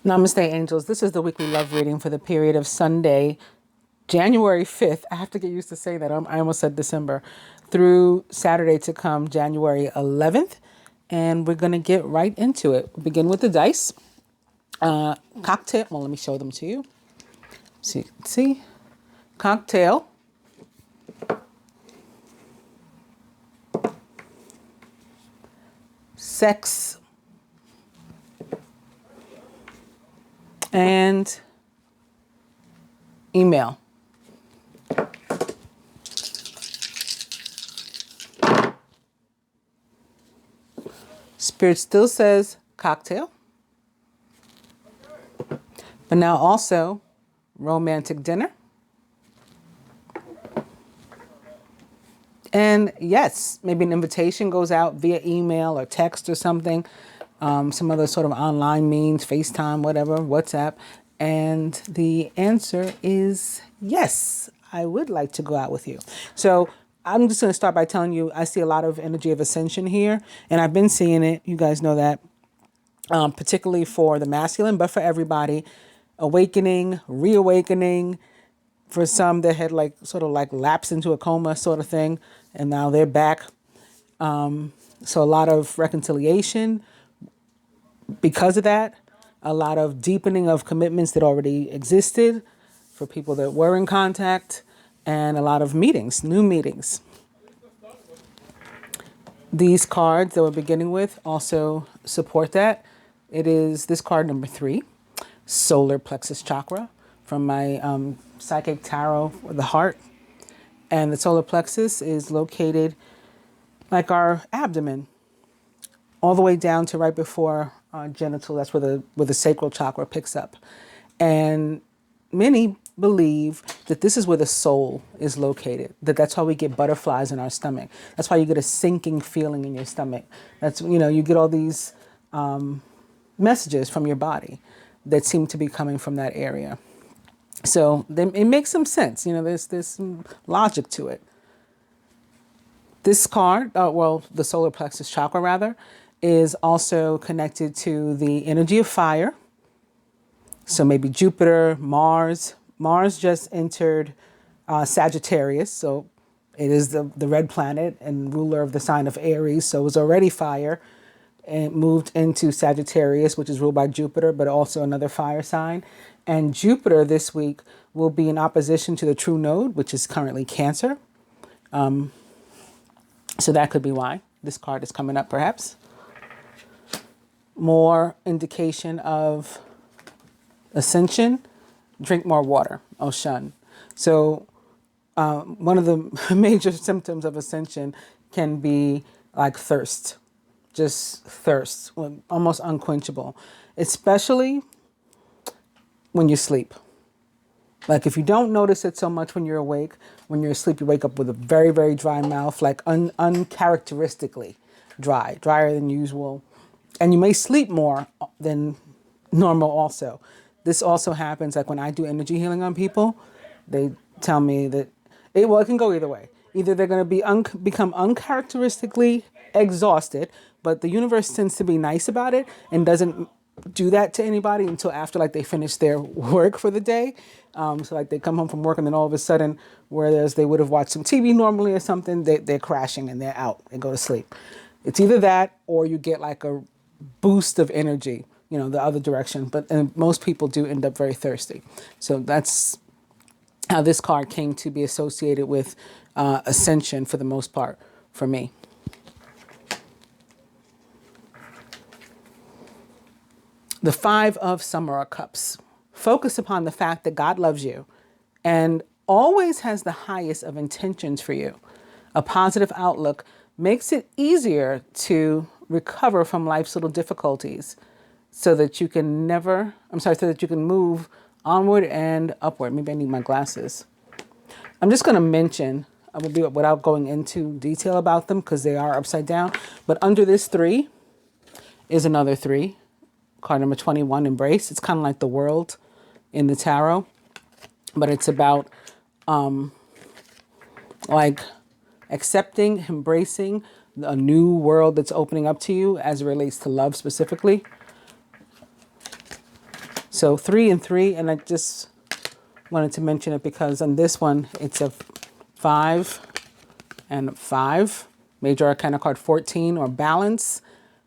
Namaste, angels. This is the weekly love reading for the period of Sunday, January 5th. I have to get used to saying that. I almost said December. Through Saturday to come, January 11th. And we're going to get right into it. We'll begin with the dice. Cocktail. Well, let me show them to you. See? Cocktail. Sex. And email. Spirit still says cocktail, but now also romantic dinner. And yes, maybe an invitation goes out via email or text or something. Some other sort of online means, FaceTime, whatever, WhatsApp. And the answer is yes, I would like to go out with you. So I'm just going to start by telling you, I see a lot of energy of ascension here. And I've been seeing it. You guys know that, particularly for the masculine, but for everybody. Awakening, reawakening. For some that had sort of lapsed into a coma sort of thing. And now they're back. So a lot of reconciliation. Because of that, a lot of deepening of commitments that already existed for people that were in contact, and a lot of meetings, new meetings. These cards that we're beginning with also support that. It is this card number 3, solar plexus chakra, from my psychic tarot for the heart. And the solar plexus is located like our abdomen, all the way down to right before genital. That's where the sacral chakra picks up. And many believe that this is where the soul is located, that's why we get butterflies in our stomach. That's why you get a sinking feeling in your stomach. That's, you get all these messages from your body that seem to be coming from that area. So it makes some sense. There's some logic to it. This card, the solar plexus chakra rather, is also connected to the energy of fire. So maybe Jupiter, Mars. Mars just entered Sagittarius, so it is the red planet and ruler of the sign of Aries, so it was already fire, and moved into Sagittarius, which is ruled by Jupiter, but also another fire sign. And Jupiter this week will be in opposition to the true node, which is currently Cancer. So that could be why this card is coming up, perhaps. More indication of ascension. Drink more water, Oshun. So one of the major symptoms of ascension can be like thirst, just thirst, almost unquenchable, especially when you sleep. Like if you don't notice it so much when you're awake, when you're asleep, you wake up with a very, very dry mouth, like uncharacteristically dry, drier than usual. And you may sleep more than normal also. This also happens like when I do energy healing on people. They tell me that it can go either way. Either they're going to become uncharacteristically exhausted, but the universe tends to be nice about it and doesn't do that to anybody until after they finish their work for the day. So they come home from work and then all of a sudden, whereas they would have watched some TV normally or something, they're crashing and they're out and go to sleep. It's either that or you get a boost of energy, the other direction. But most people do end up very thirsty. So that's how this card came to be associated with ascension for the most part for me. The 5 of Summer Cups. Focus upon the fact that God loves you and always has the highest of intentions for you. A positive outlook makes it easier to recover from life's little difficulties so that you can so that you can move onward and upward. Maybe I need my glasses. I'm just going to mention, I will do it without going into detail about them because they are upside down. But under this 3 is another 3. Card number 21, Embrace. It's kind of like the world in the tarot, but it's about accepting, embracing a new world that's opening up to you as it relates to love specifically. So 3 and 3, and I just wanted to mention it because on this one, it's a 5 and 5. Major Arcana card 14, or balance,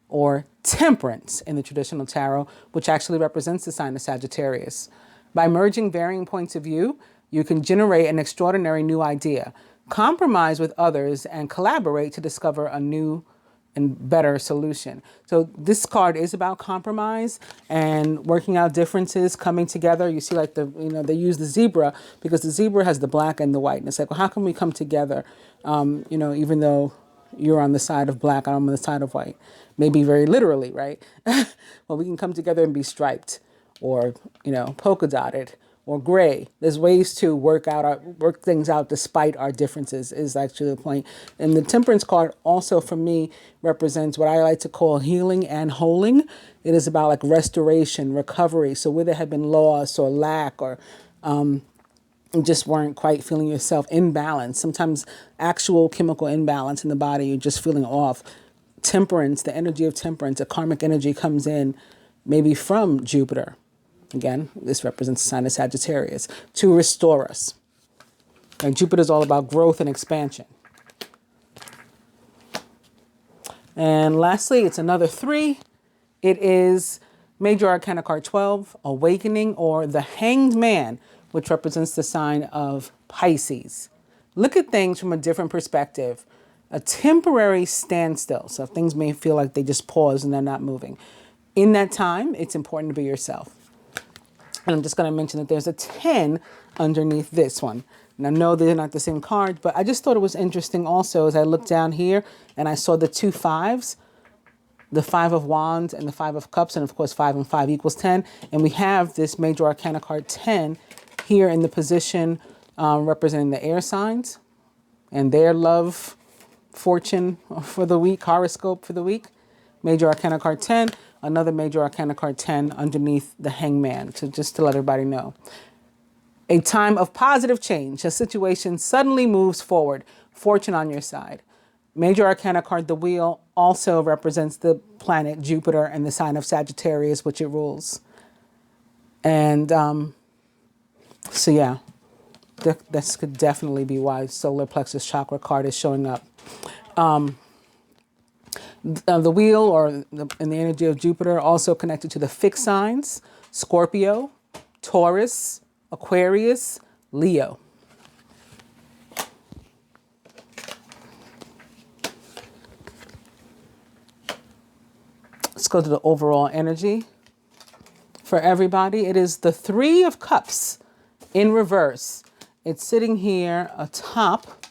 or temperance in the traditional tarot, which actually represents the sign of Sagittarius. By merging varying points of view, you can generate an extraordinary new idea, compromise with others, and collaborate to discover a new and better solution. So this card is about compromise and working out differences, coming together. You see, like they use the zebra because the zebra has the black and the white. And it's like, well, how can we come together? Even though you're on the side of black, I'm on the side of white. Maybe very literally, right? Well, we can come together and be striped, or, polka dotted, or gray. There's ways to work things out despite our differences, is actually the point. And the temperance card also for me represents what I like to call healing and holing. It is about like restoration, recovery. So where there had been loss or lack, or you just weren't quite feeling yourself in balance. Sometimes actual chemical imbalance in the body, you're just feeling off. Temperance, the energy of temperance, a karmic energy comes in, maybe from Jupiter. Again, this represents the sign of Sagittarius, to restore us. And Jupiter is all about growth and expansion. And lastly, it's another 3. It is Major Arcana card 12, Awakening, or the Hanged Man, which represents the sign of Pisces. Look at things from a different perspective. A temporary standstill. So things may feel like they just pause and they're not moving. In that time, it's important to be yourself. And I'm just going to mention that there's a 10 underneath this one. Now, no, they're not the same card, but I just thought it was interesting also as I looked down here and I saw the 2 5s, the 5 of Wands and the 5 of Cups, and of course 5 and 5 equals 10. And we have this Major Arcana card 10 here in the position representing the air signs and their love, fortune for the week, horoscope for the week. Major Arcana card 10, another Major Arcana card 10 underneath the Hangman, just to let everybody know. A time of positive change. A situation suddenly moves forward. Fortune on your side. Major Arcana card, the Wheel, also represents the planet Jupiter and the sign of Sagittarius, which it rules. And so yeah, this could definitely be why solar plexus chakra card is showing up. The Wheel, or in the energy of Jupiter, also connected to the fixed signs: Scorpio, Taurus, Aquarius, Leo. Let's go to the overall energy for everybody. It is the 3 of Cups in reverse. It's sitting here atop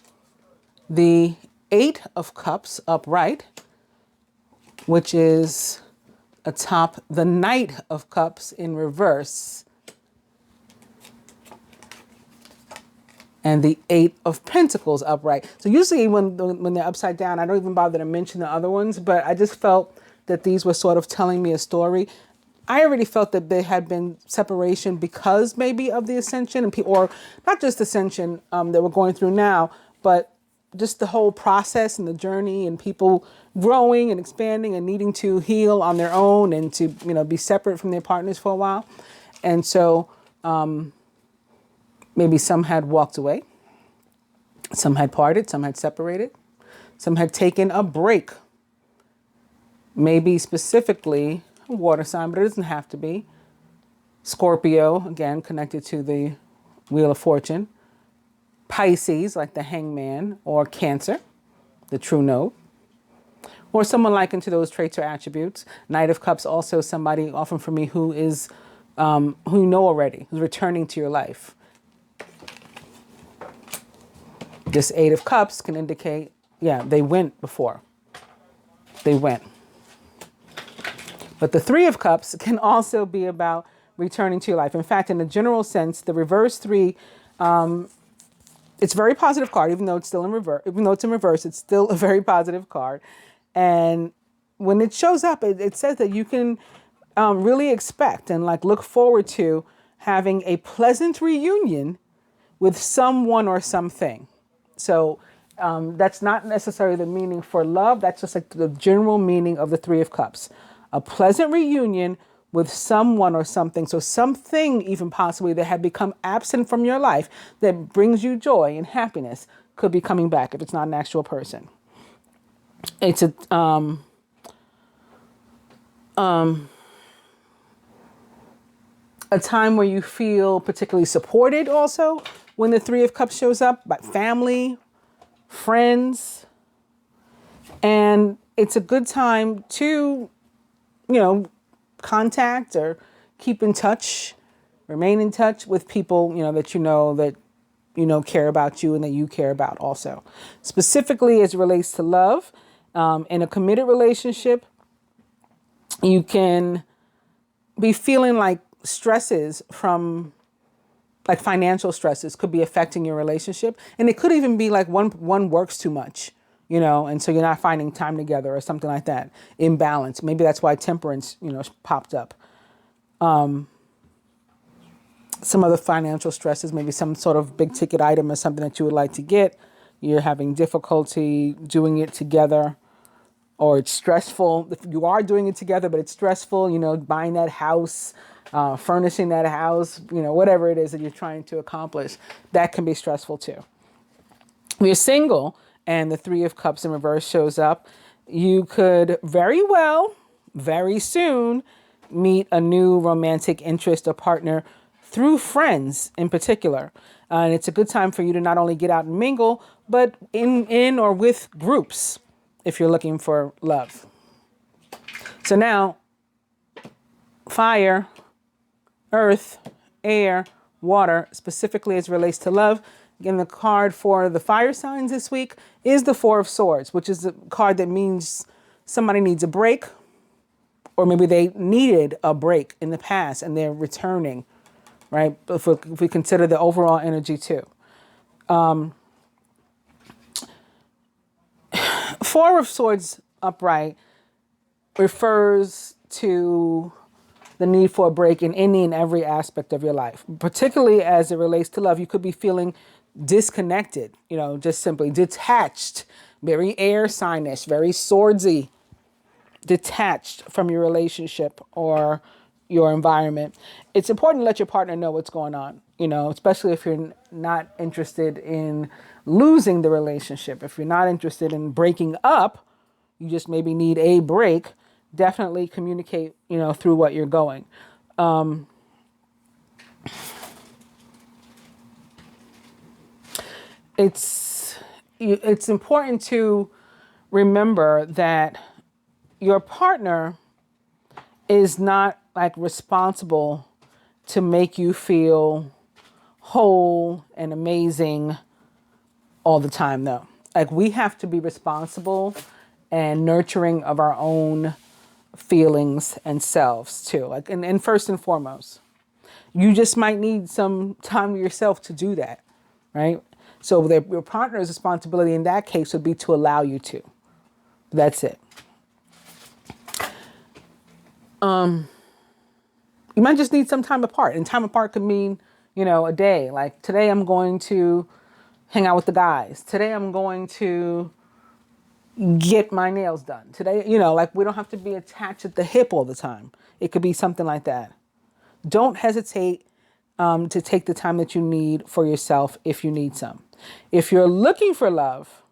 the 8 of Cups upright, which is atop the Knight of Cups in reverse, and the 8 of Pentacles upright. So usually when they're upside down, I don't even bother to mention the other ones, but I just felt that these were sort of telling me a story. I already felt that there had been separation because maybe of the ascension, and or not just ascension that we're going through now, but just the whole process and the journey, and people growing and expanding and needing to heal on their own and to, be separate from their partners for a while. And so maybe some had walked away, some had parted, some had separated, some had taken a break. Maybe specifically a water sign, but it doesn't have to be. Scorpio, again, connected to the Wheel of Fortune. Pisces, like the Hangman, or Cancer, the True Node, or someone likened to those traits or attributes. Knight of Cups, also somebody, often for me, who is, who you know already, who's returning to your life. This 8 of Cups can indicate, yeah, they went before. They went. But the 3 of Cups can also be about returning to your life. In fact, in a general sense, the reverse 3, it's a very positive card, even though it's still in reverse. Even though it's in reverse, it's still a very positive card. And when it shows up, it says that you can really expect and look forward to having a pleasant reunion with someone or something. So that's not necessarily the meaning for love. That's just the general meaning of the 3 of Cups. A pleasant reunion with someone or something. So something even possibly that had become absent from your life that brings you joy and happiness could be coming back if it's not an actual person. It's a time where you feel particularly supported also when the Three of Cups shows up by family, friends. And it's a good time to, contact or keep in touch, remain in touch with people, that care about you and that you care about also. Specifically as it relates to love, in a committed relationship, you can be feeling like stresses from like financial stresses could be affecting your relationship. And it could even be like one works too much, and so you're not finding time together or something like that. Imbalance. Maybe that's why temperance, popped up. Some other financial stresses, maybe some sort of big ticket item or something that you would like to get. You're having difficulty doing it together, or it's stressful. If you are doing it together, but it's stressful, buying that house, furnishing that house, whatever it is that you're trying to accomplish, that can be stressful too. If you're single and the Three of Cups in reverse shows up, you could very well, very soon, meet a new romantic interest or partner through friends in particular. And it's a good time for you to not only get out and mingle, but in or with groups if you're looking for love. So now, fire, earth, air, water, specifically as it relates to love. Again, the card for the fire signs this week is the Four of Swords, which is the card that means somebody needs a break, or maybe they needed a break in the past and they're returning, right? If we consider the overall energy too. Four of Swords upright refers to the need for a break in any and every aspect of your life, particularly as it relates to love. You could be feeling disconnected, just simply detached, very air signish, very swordsy, detached from your relationship or your environment. It's important to let your partner know what's going on, especially if you're not interested in losing the relationship. If you're not interested in breaking up, you just maybe need a break. Definitely communicate, through what you're going. It's important to remember that your partner is not like responsible to make you feel whole and amazing all the time, though. Like, we have to be responsible and nurturing of our own feelings and selves too. Like, and first and foremost, you just might need some time to yourself to do that, right? So your partner's responsibility in that case would be to allow you to. That's it. You might just need some time apart, and time apart could mean, a day. Like, today I'm going to hang out with the guys. Today I'm going to get my nails done. Today, like, we don't have to be attached at the hip all the time. It could be something like that. Don't hesitate to take the time that you need for yourself if you need some. If you're looking for love,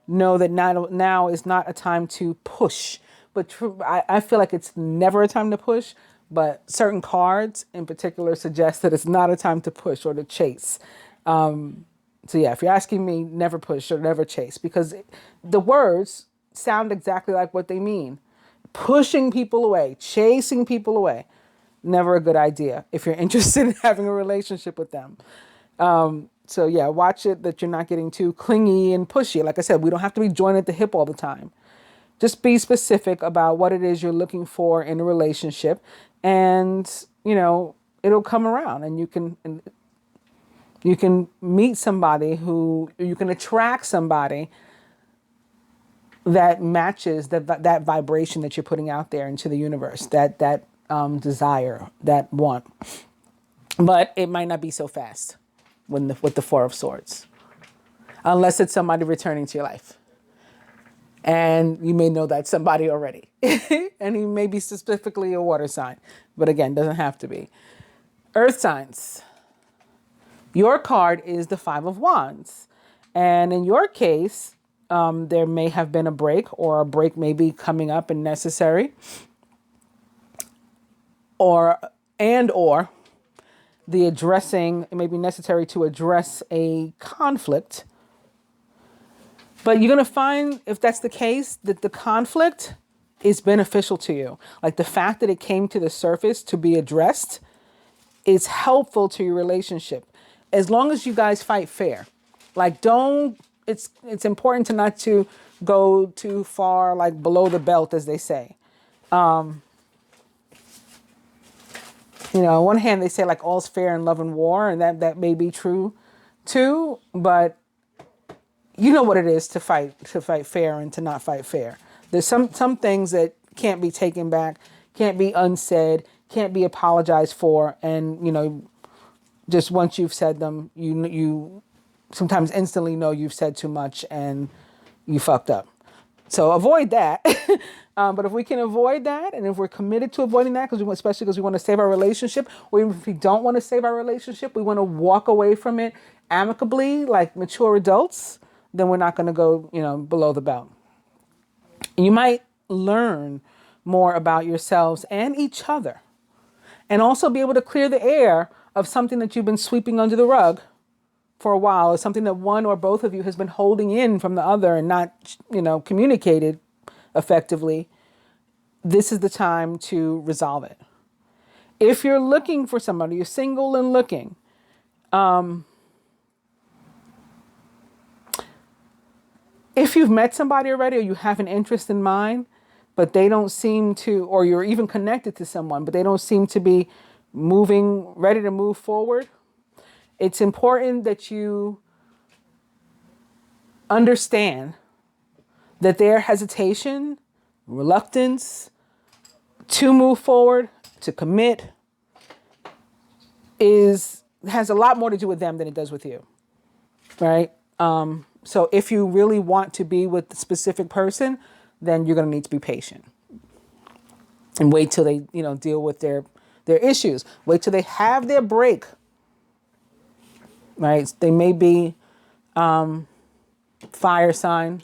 know that now is not a time to push. But I feel like it's never a time to push, but certain cards in particular suggest that it's not a time to push or to chase. So yeah, if you're asking me, never push or never chase, because the words sound exactly like what they mean. Pushing people away, chasing people away, never a good idea if you're interested in having a relationship with them. So yeah, watch it that you're not getting too clingy and pushy. Like I said, we don't have to be joined at the hip all the time. Just be specific about what it is you're looking for in a relationship, and it'll come around, and you can meet somebody who you can attract somebody that matches that vibration that you're putting out there into the universe, that desire, that want. But it might not be so fast with the Four of Swords, unless it's somebody returning to your life. And you may know that somebody already. And he may be specifically a water sign. But again, doesn't have to be. Earth signs. Your card is the Five of Wands. And in your case, there may have been a break, or a break may be coming up and necessary. Or the addressing, it may be necessary to address a conflict. But you're going to find, if that's the case, that the conflict is beneficial to you. Like the fact that it came to the surface to be addressed is helpful to your relationship. As long as you guys fight fair. Like it's important to not to go too far, like below the belt, as they say. On one hand, they say like all's fair in love and war, and that may be true too, but you know what it is to fight fair and to not fight fair. There's some things that can't be taken back, can't be unsaid, can't be apologized for, and just once you've said them, you sometimes instantly know you've said too much and you fucked up. So avoid that. But if we can avoid that, and if we're committed to avoiding that, especially because we want to save our relationship, or even if we don't want to save our relationship, we want to walk away from it amicably, like mature adults, then we're not going to go, below the belt. And you might learn more about yourselves and each other, and also be able to clear the air of something that you've been sweeping under the rug for a while, or something that one or both of you has been holding in from the other and not, communicated effectively. This is the time to resolve it. If you're looking for somebody, you're single and looking, if you've met somebody already, or you have an interest in mind, but they don't seem to, or you're even connected to someone, but they don't seem to be ready to move forward, it's important that you understand that their hesitation, reluctance to move forward, to commit, has a lot more to do with them than it does with you, right? So if you really want to be with the specific person, then you're going to need to be patient and wait till they, deal with their issues. Wait till they have their break, right? They may be fire sign.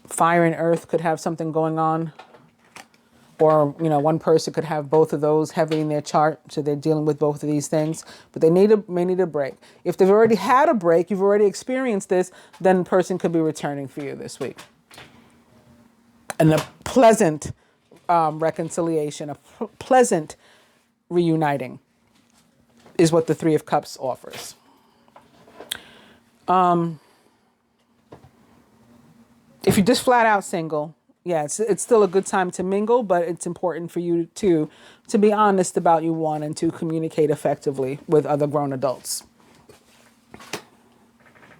Fire and earth could have something going on. Or, one person could have both of those heavy in their chart, so they're dealing with both of these things. But they may need a break. If they've already had a break, you've already experienced this, then the person could be returning for you this week. And a pleasant reconciliation, a pleasant reuniting is what the Three of Cups offers. If you're just flat out single, yeah, it's still a good time to mingle, but it's important for you to be honest about you want and to communicate effectively with other grown adults.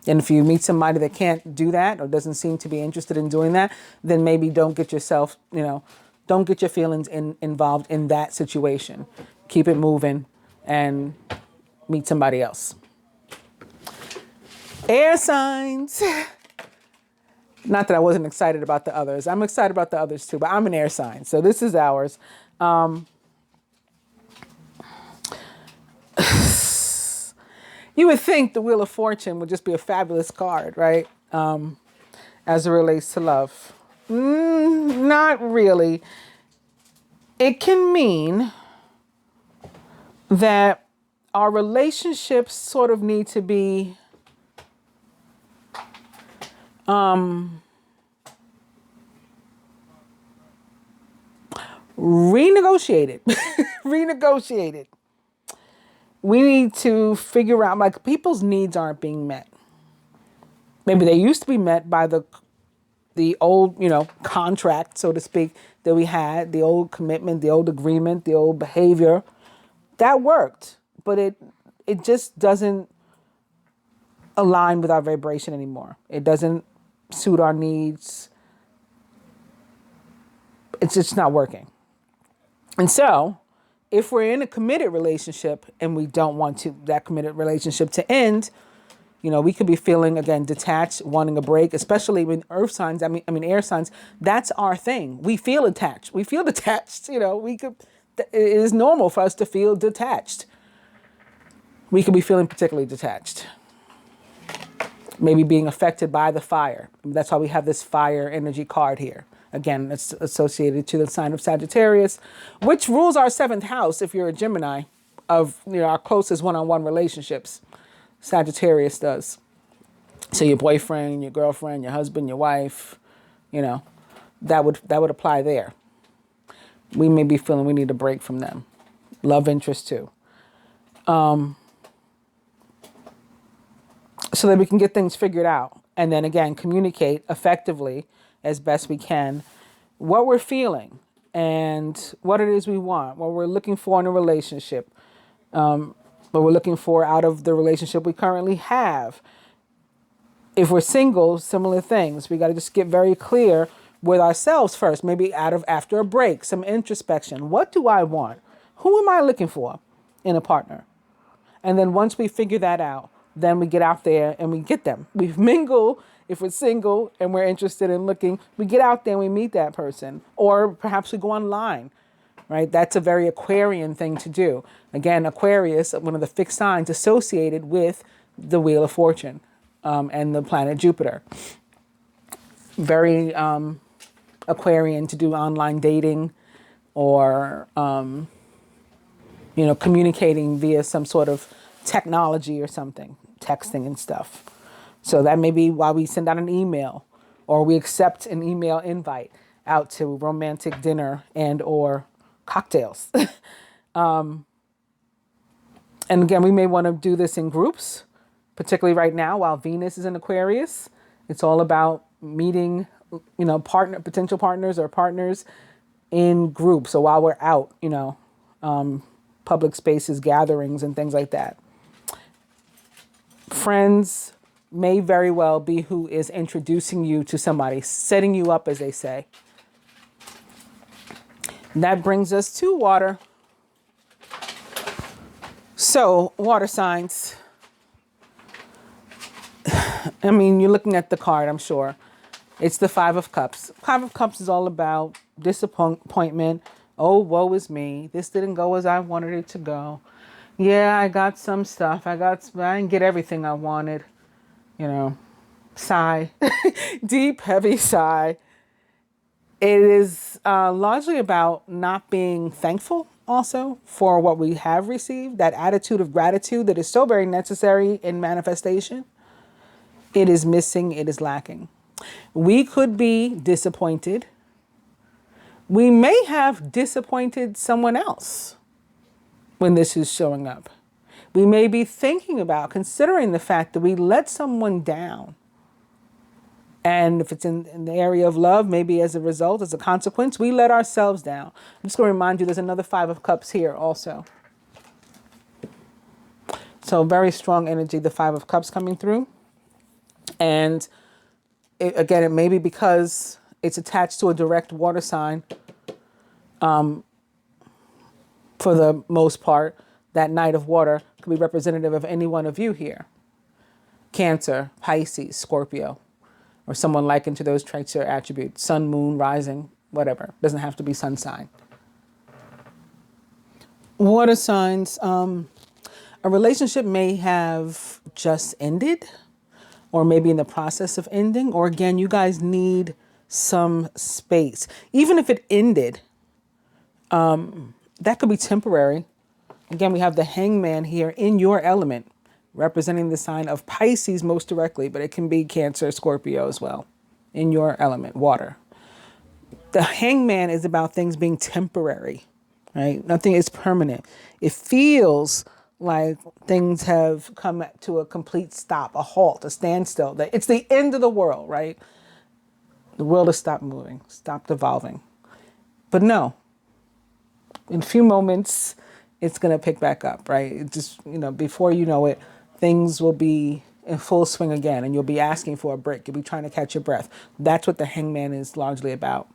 And if you meet somebody that can't do that or doesn't seem to be interested in doing that, then maybe don't get yourself, don't get your feelings involved in that situation. Keep it moving and meet somebody else. Air signs. Not that I wasn't excited about the others. I'm excited about the others too, but I'm an air sign. So this is ours. You would think the Wheel of Fortune would just be a fabulous card, right? As it relates to love. Not really. It can mean that our relationships sort of need to be renegotiated. Renegotiated. We need to figure out, like, people's needs aren't being met. Maybe they used to be met by the old, contract, so to speak, that we had, the old commitment, the old agreement, the old behavior. That worked, but it just doesn't align with our vibration anymore. It doesn't suit our needs. It's just not working. And so, if we're in a committed relationship and we don't want that committed relationship to end, You know, we could be feeling, again, detached, wanting a break, especially with earth signs. I mean, air signs. That's our thing. We feel attached. We feel detached. You know, it is normal for us to feel detached. We could be feeling particularly detached. Maybe being affected by the fire. That's why we have this fire energy card here. Again, it's associated to the sign of Sagittarius, which rules our 7th house if you're a Gemini, of, you know, our closest one-on-one relationships. Sagittarius does. So your boyfriend, your girlfriend, your husband, your wife, you know, that would apply there. We may be feeling we need a break from them. Love interest too. So that we can get things figured out. And then again, communicate effectively as best we can what we're feeling and what it is we want, what we're looking for in a relationship, what we're looking for out of the relationship we currently have. If we're single, similar things. We got to just get very clear with ourselves first, maybe after a break, some introspection. What do I want? Who am I looking for in a partner? And then once we figure that out, then we get out there and we get them. We mingle if we're single and we're interested in looking. We get out there and we meet that person. Or perhaps we go online, right? That's a very Aquarian thing to do. Again, Aquarius, one of the fixed signs associated with the Wheel of Fortune and the planet Jupiter. Very Aquarian to do online dating or, you know, communicating via some sort of technology or something, texting and stuff. So that may be why we send out an email or we accept an email invite out to romantic dinner and or cocktails. And again, we may want to do this in groups, particularly right now while Venus is in Aquarius. It's all about meeting, you know, potential partners or partners in groups. So while we're out, you know, public spaces, gatherings, and things like that. Friends may very well be who is introducing you to somebody, setting you up, as they say. And that brings us to water. So, water signs. I mean, you're looking at the card, I'm sure. It's the 5 of Cups. 5 of Cups is all about disappointment. Oh, woe is me. This didn't go as I wanted it to go. Yeah, I got some stuff. I didn't get everything I wanted. You know, sigh. Deep, heavy sigh. It is largely about not being thankful also for what we have received. That attitude of gratitude that is so very necessary in manifestation. It is missing. It is lacking. We could be disappointed. We may have disappointed someone else when this is showing up. We may be thinking about, considering the fact that we let someone down. And if it's in the area of love, maybe as a result, as a consequence, we let ourselves down. I'm just going to remind you, there's another 5 of Cups here also. So very strong energy, the 5 of Cups coming through. And again, it may be because it's attached to a direct water sign. For the most part, that Knight of Water could be representative of any one of you here. Cancer, Pisces, Scorpio, or someone likened to those traits or attributes. Sun, moon, rising, whatever. Doesn't have to be sun sign. Water signs, a relationship may have just ended or maybe in the process of ending, or again, you guys need some space. Even if it ended, that could be temporary. Again, we have the Hangman here in your element, representing the sign of Pisces most directly, but it can be Cancer, Scorpio as well, in your element, water. The Hangman is about things being temporary, right? Nothing is permanent. It feels like things have come to a complete stop, a halt, a standstill. It's the end of the world, right? The world has stopped moving, stopped evolving. But no, in a few moments, it's going to pick back up, right? It just, you know, before you know it, things will be in full swing again, and you'll be asking for a break. You'll be trying to catch your breath. That's what the Hangman is largely about.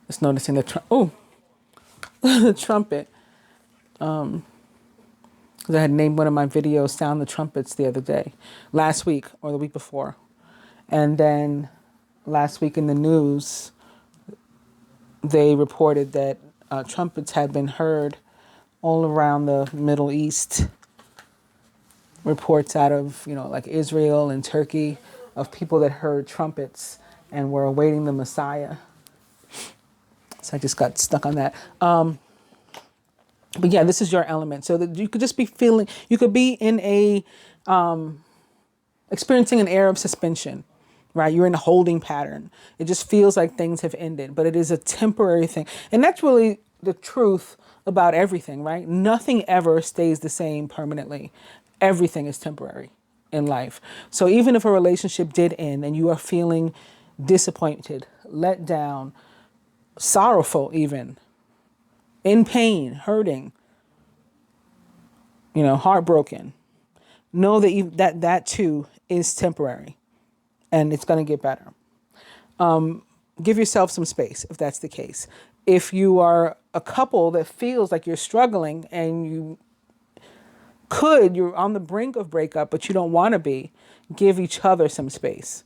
Just noticing the the trumpet. Because I had named one of my videos Sound the Trumpets the other day, last week or the week before. And then last week in the news, they reported that trumpets had been heard all around the Middle East. Reports out of, like Israel and Turkey of people that heard trumpets and were awaiting the Messiah. So I just got stuck on that. But yeah, this is your element. So that you could just be feeling, you could be in a, experiencing an air of suspension, right? You're in a holding pattern. It just feels like things have ended, but it is a temporary thing. And that's really the truth about everything, right? Nothing ever stays the same permanently. Everything is temporary in life. So even if a relationship did end and you are feeling disappointed, let down, sorrowful even, in pain, hurting, heartbroken, know that that too is temporary and it's going to get better. Give yourself some space if that's the case. If you are a couple that feels like you're struggling and you're on the brink of breakup, but you don't want to be, give each other some space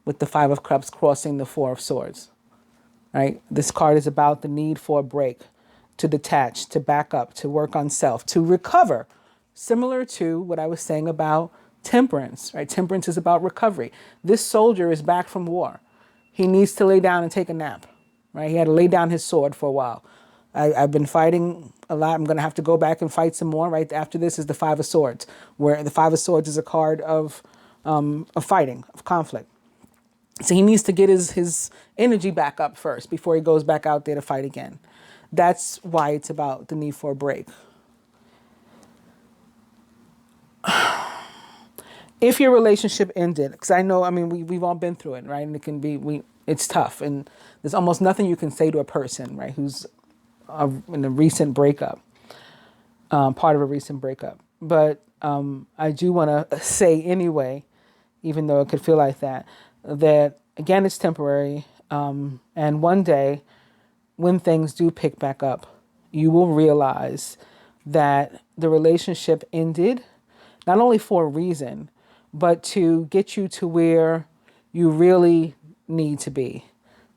with the Five of Cups crossing the Four of Swords, right? This card is about the need for a break, to detach, to back up, to work on self, to recover. Similar to what I was saying about temperance, right? Temperance is about recovery. This soldier is back from war. He needs to lay down and take a nap, right? He had to lay down his sword for a while. I've been fighting a lot. I'm going to have to go back and fight some more. Right after this is the Five of Swords, where the Five of Swords is a card of fighting, of conflict. So he needs to get his energy back up first before he goes back out there to fight again. That's why it's about the need for a break. If your relationship ended, because I know, we've all been through it, right? And it can be, it's tough. And there's almost nothing you can say to a person, right, who's in a recent breakup, part of a recent breakup. But I do want to say anyway, even though it could feel like that again, it's temporary. And one day when things do pick back up, you will realize that the relationship ended not only for a reason, but to get you to where you really need to be,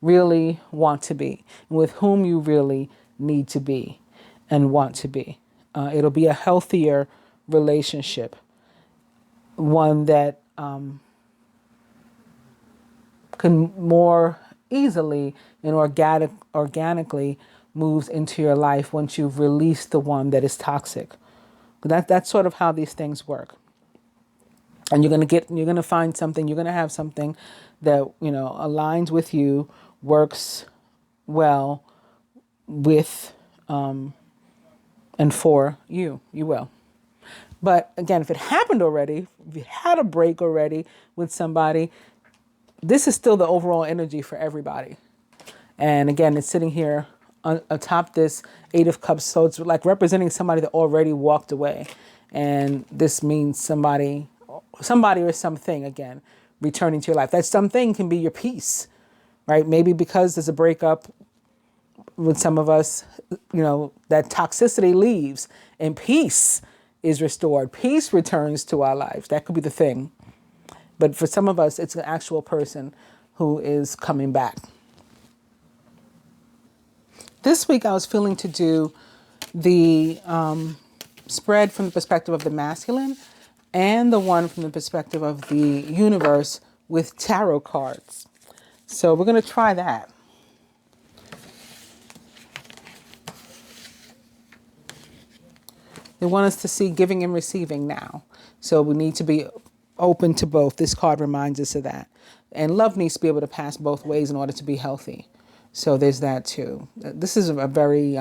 really want to be, and with whom you really need to be and want to be. It'll be a healthier relationship, one that can more easily and organically moves into your life once you've released the one that is toxic. That's sort of how these things work. And you're going to find something, you're going to have something that, aligns with you, works well with and for you. You will. But again, if it happened already, if you had a break already with somebody, this is still the overall energy for everybody. And again, it's sitting here atop this Eight of Cups. So it's like representing somebody that already walked away. And this means somebody or something, again, returning to your life. That something can be your peace, right? Maybe because there's a breakup with some of us, that toxicity leaves and peace is restored. Peace returns to our lives. That could be the thing. But for some of us, it's an actual person who is coming back. This week, I was feeling to do the spread from the perspective of the masculine and the one from the perspective of the universe with tarot cards. So we're going to try that. They want us to see giving and receiving now. So we need to be open to both. This card reminds us of that. And love needs to be able to pass both ways in order to be healthy. So there's that too. This is a very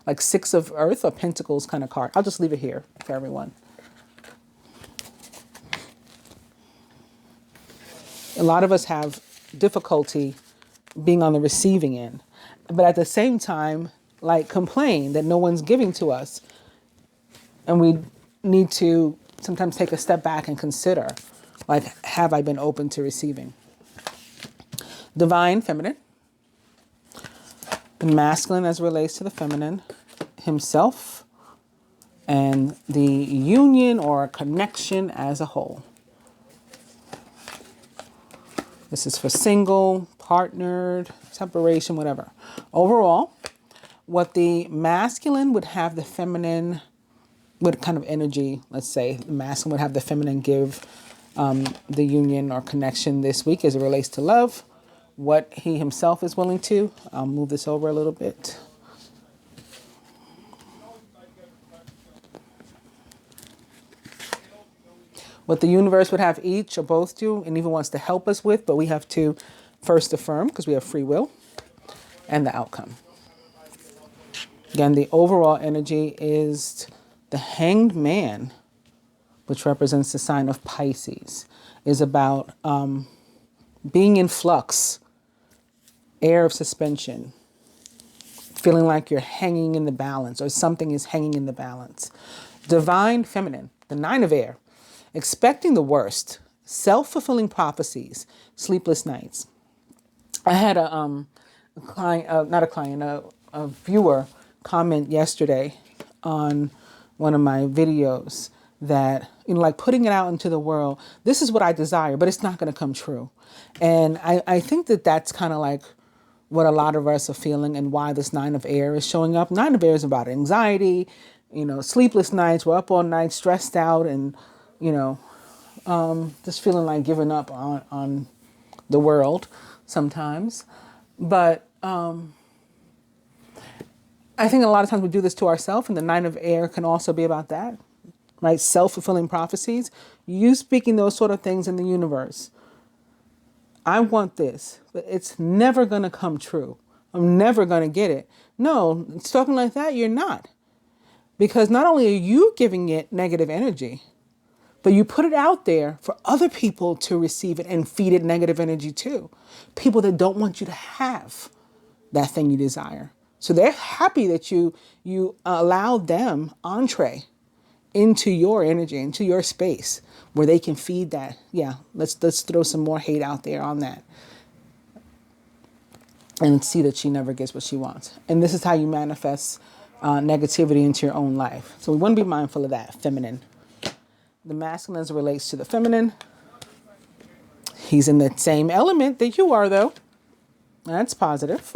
like Six of Earth or Pentacles kind of card. I'll just leave it here for everyone. A lot of us have difficulty being on the receiving end, but at the same time, like complain that no one's giving to us. And we need to sometimes take a step back and consider, like, have I been open to receiving? Divine feminine. The masculine as relates to the feminine himself. and the union or connection as a whole. This is for single, partnered, separation, whatever. Overall, what the masculine would have the feminine, what kind of energy, let's say, the masculine would have the feminine give the union or connection this week as it relates to love, what he himself is willing to. I'll move this over a little bit. What the universe would have each or both do and even wants to help us with, but we have to first affirm because we have free will, and the outcome. Again, the overall energy is the Hanged Man, which represents the sign of Pisces, is about being in flux, air of suspension, feeling like you're hanging in the balance or something is hanging in the balance. Divine Feminine, the Nine of Air, expecting the worst, self-fulfilling prophecies, sleepless nights. I had a client, not a client, a viewer comment yesterday on one of my videos that, like putting it out into the world, this is what I desire, but it's not going to come true. And I think that that's kind of like what a lot of us are feeling and why this Nine of Air is showing up. Nine of Air is about anxiety, sleepless nights, we're up all night, stressed out, and, just feeling like giving up on the world sometimes. But I think a lot of times we do this to ourselves, and the Nine of Air can also be about that, right? Self-fulfilling prophecies. You speaking those sort of things in the universe. I want this, but it's never going to come true. I'm never going to get it. No, it's talking like that, you're not. Because not only are you giving it negative energy, but you put it out there for other people to receive it and feed it negative energy too. People that don't want you to have that thing you desire. So they're happy that you allowed them entree into your energy, into your space where they can feed that. Yeah, let's throw some more hate out there on that. And see that she never gets what she wants. And this is how you manifest negativity into your own life. So we want to be mindful of that, feminine. The masculine as it relates to the feminine. He's in the same element that you are, though. That's positive,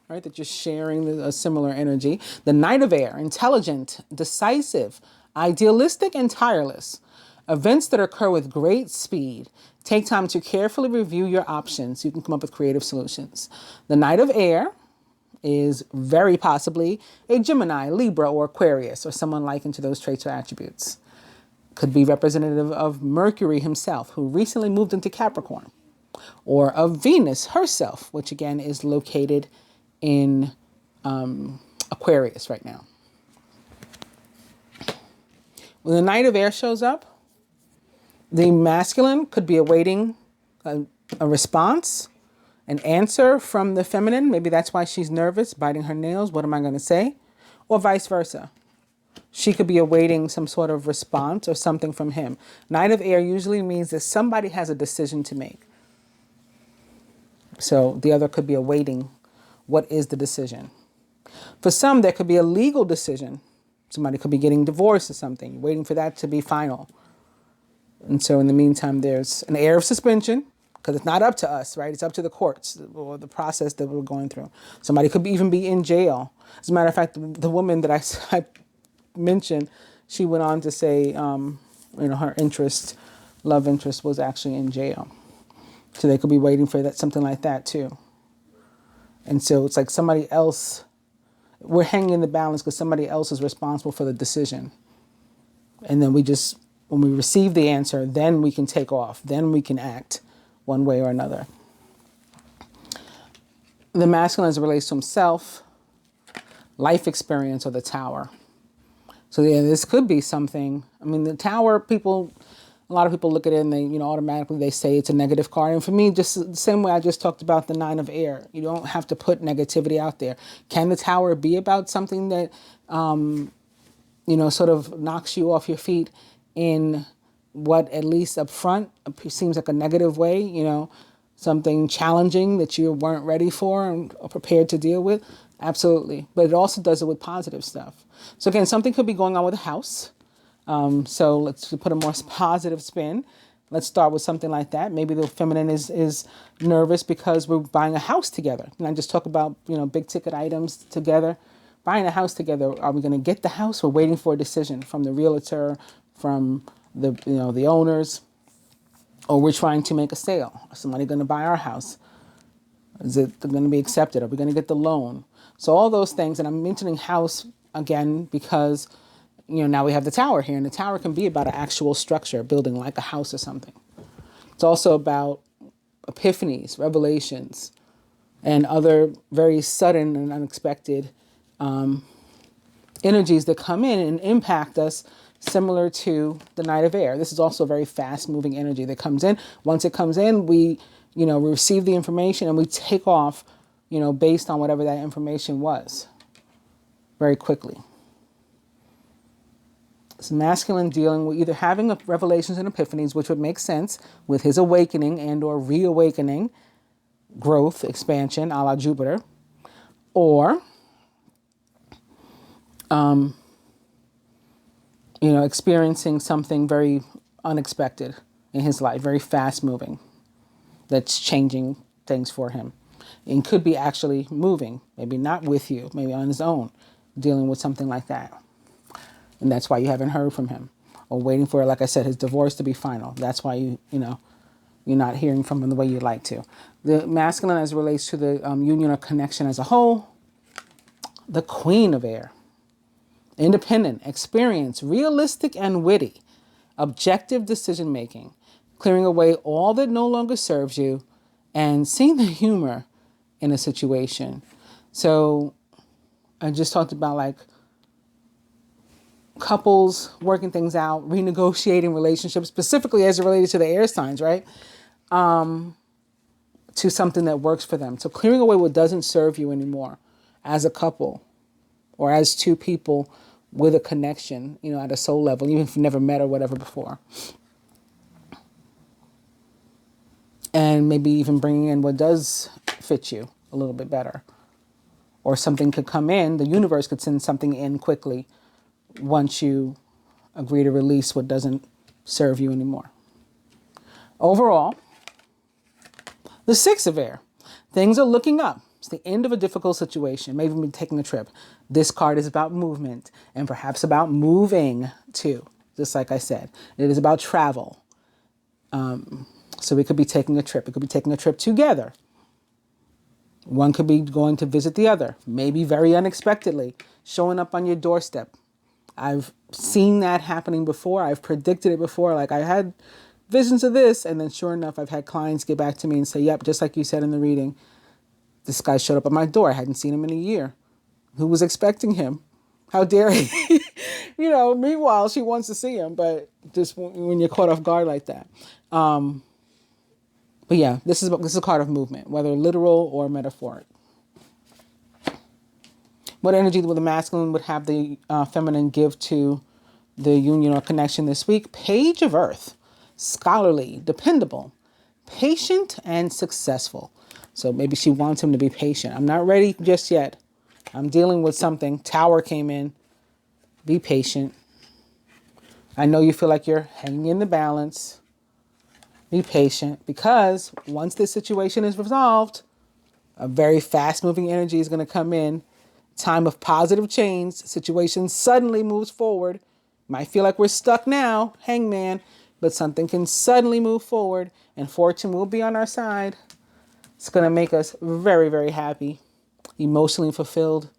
right? That you're sharing a similar energy. The Knight of Air, intelligent, decisive, idealistic, and tireless. Events that occur with great speed. Take time to carefully review your options so you can come up with creative solutions. The Knight of Air is very possibly a Gemini, Libra, or Aquarius, or someone likened to those traits or attributes. Could be representative of Mercury himself, who recently moved into Capricorn, or of Venus herself, which again is located in Aquarius right now. When the Knight of Air shows up, the masculine could be awaiting a response, an answer from the feminine. Maybe that's why she's nervous, biting her nails. What am I going to say? Or vice versa. She could be awaiting some sort of response or something from him. Knight of Air usually means that somebody has a decision to make. So the other could be awaiting what is the decision. For some, there could be a legal decision. Somebody could be getting divorced or something, waiting for that to be final. And so in the meantime, there's an air of suspension, because it's not up to us, right? It's up to the courts or the process that we're going through. Somebody could even be in jail. As a matter of fact, the woman that I mentioned, she went on to say, her love interest was actually in jail. So they could be waiting for that, something like that too. And so it's like somebody else, we're hanging in the balance because somebody else is responsible for the decision. And then when we receive the answer, then we can take off. Then we can act one way or another. The masculine as it relates to himself, life experience, or the Tower. So yeah, this could be something. I mean, the Tower, a lot of people look at it and they, automatically they say it's a negative card. And for me, just the same way I just talked about the Nine of Air, you don't have to put negativity out there. Can the Tower be about something that, sort of knocks you off your feet in what, at least up front, seems like a negative way, something challenging that you weren't ready for or prepared to deal with? Absolutely. But it also does it with positive stuff. So again, something could be going on with a house. So let's put a more positive spin. Let's start with something like that. Maybe the feminine is nervous because we're buying a house together. And I just talk about, big ticket items together. Buying a house together. Are we going to get the house? We're waiting for a decision from the realtor, from the owners, or we're trying to make a sale. Is somebody going to buy our house? Is it going to be accepted? Are we going to get the loan? So all those things, and I'm mentioning house again because, now we have the tower here, and the tower can be about an actual structure, a building like a house or something. It's also about epiphanies, revelations, and other very sudden and unexpected energies that come in and impact us, similar to the Knight of Air. This is also a very fast-moving energy that comes in. Once it comes in, we receive the information and we take off, based on whatever that information was, very quickly. It's masculine dealing with either having revelations and epiphanies, which would make sense with his awakening and or reawakening, growth, expansion, a la Jupiter, or, experiencing something very unexpected in his life, very fast moving, that's changing things for him. And could be actually moving, maybe not with you, maybe on his own, dealing with something like that. And that's why you haven't heard from him, or waiting for, like I said, his divorce to be final. That's why you're not hearing from him the way you'd like to. The masculine as it relates to the union or connection as a whole, the Queen of Air. Independent, experienced, realistic and witty, objective decision making, clearing away all that no longer serves you, and seeing the humor in a situation. So I just talked about like couples working things out, renegotiating relationships, specifically as it related to the air signs, right? To something that works for them. So clearing away what doesn't serve you anymore as a couple or as two people with a connection, at a soul level, even if you've never met or whatever before. And maybe even bringing in what does fit you a little bit better. Or something could come in, the universe could send something in quickly once you agree to release what doesn't serve you anymore. Overall, the Six of Air. Things are looking up. It's the end of a difficult situation. Maybe we're taking a trip. This card is about movement and perhaps about moving too. Just like I said, it is about travel. So we could be taking a trip. It could be taking a trip together. One could be going to visit the other, maybe very unexpectedly, showing up on your doorstep. I've seen that happening before. I've predicted it before. Like I had visions of this, and then sure enough, I've had clients get back to me and say, yep, just like you said in the reading, this guy showed up at my door. I hadn't seen him in a year. Who was expecting him? How dare he? Meanwhile, she wants to see him, but just when you're caught off guard like that. But yeah, this is a card of movement, whether literal or metaphoric. What energy will the masculine would have the feminine give to the union or connection this week? Page of Earth. Scholarly, dependable, patient, and successful. So maybe she wants him to be patient. I'm not ready just yet. I'm dealing with something. Tower came in. Be patient. I know you feel like you're hanging in the balance. Be patient, because once this situation is resolved, a very fast-moving energy is going to come in. Time of positive change. Situation suddenly moves forward. Might feel like we're stuck now, hangman, but something can suddenly move forward and fortune will be on our side. It's going to make us very, very happy, emotionally fulfilled,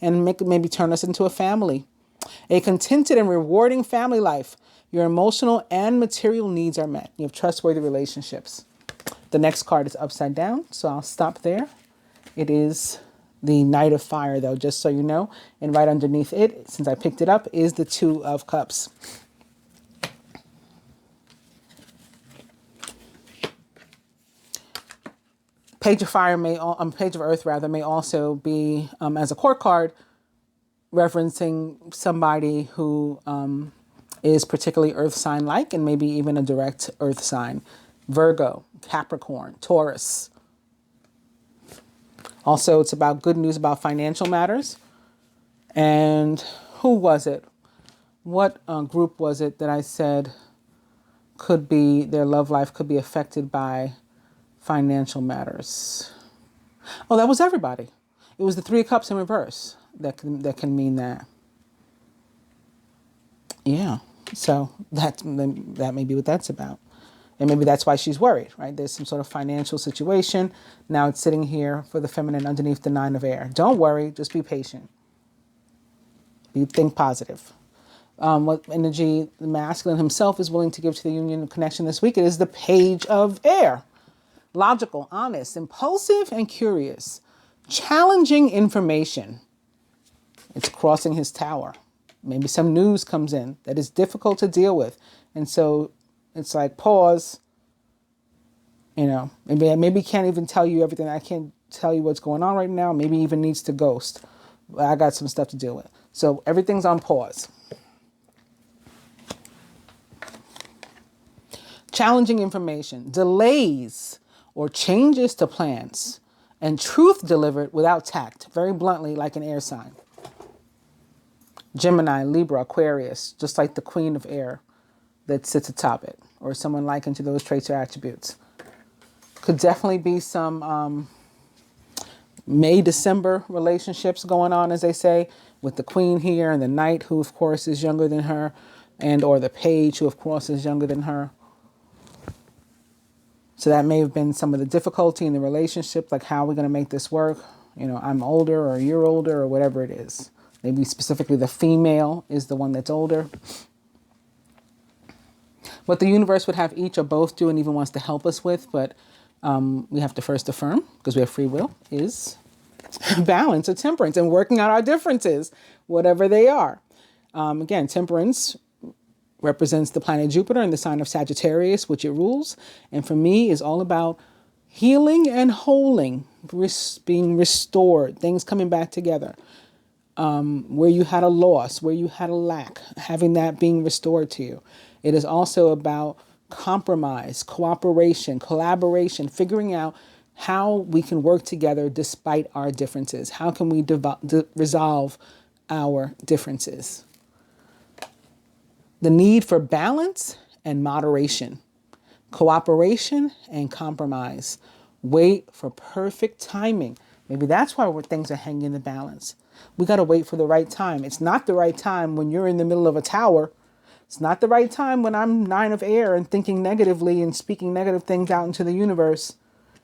and maybe turn us into a family. A contented and rewarding family life. Your emotional and material needs are met. You have trustworthy relationships. The next card is upside down, so I'll stop there. It is the Knight of Fire, though, just so you know. And right underneath it, since I picked it up, is the Two of Cups. Page of Fire Page of Earth rather, may also be as a court card, referencing somebody who is particularly earth sign like, and maybe even a direct earth sign. Virgo, Capricorn, Taurus. Also, it's about good news about financial matters. And who was it? What group was it that I said could be, their love life could be affected by financial matters? Oh, that was everybody. It was the Three of Cups in reverse that can mean that. Yeah. So that may be what that's about. And maybe that's why she's worried, right? There's some sort of financial situation. Now it's sitting here for the feminine underneath the Nine of Air. Don't worry, just be patient. Think positive. What energy the masculine himself is willing to give to the union connection this week? It is the Page of Air. Logical, honest, impulsive, and curious. Challenging information. It's crossing his tower. Maybe some news comes in that is difficult to deal with. And so it's like, pause. You know, maybe he can't even tell you everything. I can't tell you what's going on right now. Maybe he even needs to ghost. I got some stuff to deal with. So everything's on pause. Challenging information, delays or changes to plans, and truth delivered without tact, very bluntly, like an air sign. Gemini, Libra, Aquarius, just like the Queen of Air that sits atop it, or someone likened to those traits or attributes. Could definitely be some May-December relationships going on, as they say, with the Queen here and the Knight, who of course is younger than her, and or the Page, who of course is younger than her. So that may have been some of the difficulty in the relationship, like how are we going to make this work? You know, I'm older or you're older or whatever it is. Maybe specifically the female is the one that's older. What the universe would have each or both do and even wants to help us with, but we have to first affirm, because we have free will, is balance or temperance and working out our differences, whatever they are. Again, temperance represents the planet Jupiter in the sign of Sagittarius, which it rules. And for me is all about healing and holing, being restored, things coming back together. Where you had a loss, where you had a lack, having that being restored to you. It is also about compromise, cooperation, collaboration, figuring out how we can work together despite our differences. How can we resolve our differences? The need for balance and moderation, cooperation and compromise. Wait for perfect timing. Maybe that's why things are hanging in the balance. We got to wait for the right time. It's not the right time when you're in the middle of a tower. It's not the right time when I'm Nine of Air and thinking negatively and speaking negative things out into the universe,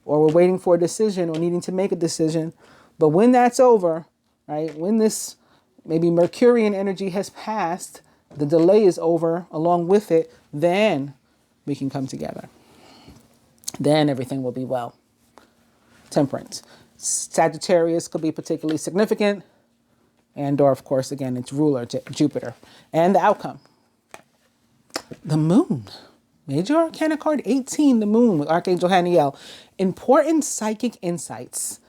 or we're waiting for a decision or needing to make a decision. But when that's over, right, when this maybe Mercurian energy has passed, the delay is over along with it, then we can come together. Then everything will be well. Temperance. Sagittarius could be particularly significant. And or, of course, again, its ruler, Jupiter. And the outcome. The moon. Major Arcana card 18, the moon with Archangel Haniel. Important psychic insights.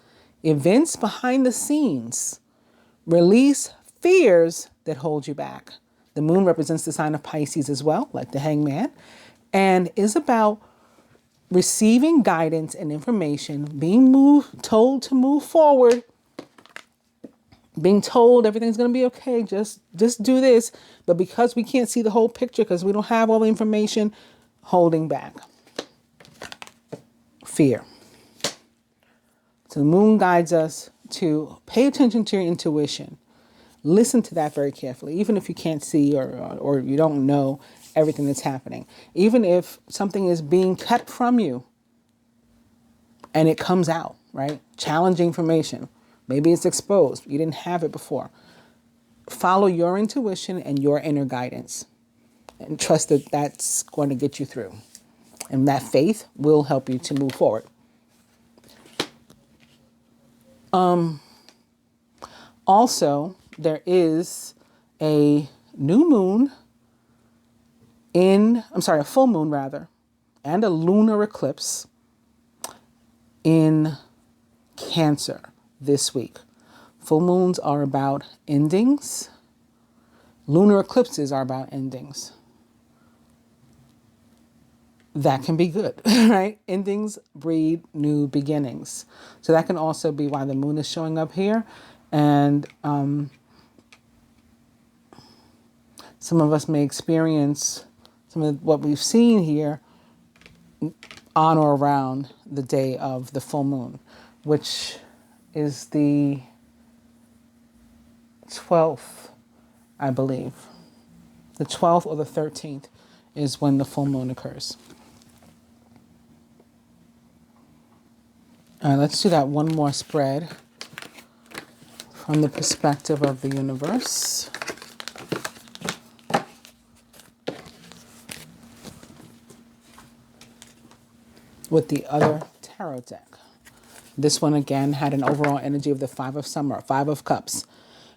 Events behind the scenes. Release fears that hold you back. The moon represents the sign of Pisces as well, like the Hangman. And is about receiving guidance and information, being told to move forward, being told everything's going to be okay, just do this. But because we can't see the whole picture, because we don't have all the information, holding back. Fear. So the moon guides us to pay attention to your intuition. Listen to that very carefully, even if you can't see or you don't know everything that's happening. Even if something is being kept from you and it comes out, right? Challenging information. Maybe it's exposed. You didn't have it before. Follow your intuition and your inner guidance and trust that that's going to get you through. And that faith will help you to move forward. Also, there is a full moon rather, and a lunar eclipse in Cancer this week. Full moons are about endings. Lunar eclipses are about endings. that can be good, right? Endings breed new beginnings. So that can also be why the moon is showing up here. And some of us may experience some of what we've seen here on or around the day of the full moon, which is the 12th, I believe. The 12th or the 13th is when the full moon occurs. All right, let's do that one more spread from the perspective of the universe. With the other tarot deck. This one again had an overall energy of the Five of Summer, Five of Cups.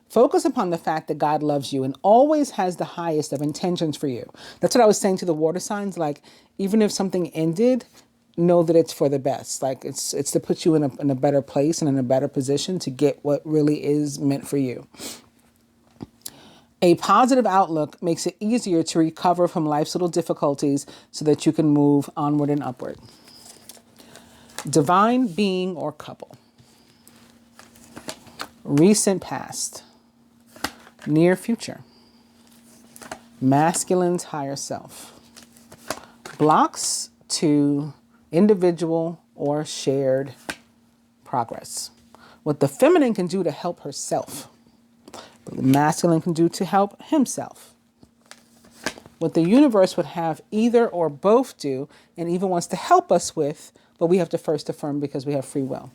Focus upon the fact that God loves you and always has the highest of intentions for you. That's what I was saying to the water signs. Like, even if something ended, know that it's for the best. Like, it's to put you in a better place and in a better position to get what really is meant for you. A positive outlook makes it easier to recover from life's little difficulties so that you can move onward and upward. Divine being or couple. Recent past. Near future. Masculine's higher self. Blocks to individual or shared progress. What the feminine can do to help herself. What the masculine can do to help himself. What the universe would have either or both do and even wants to help us with, but we have to first affirm because we have free will.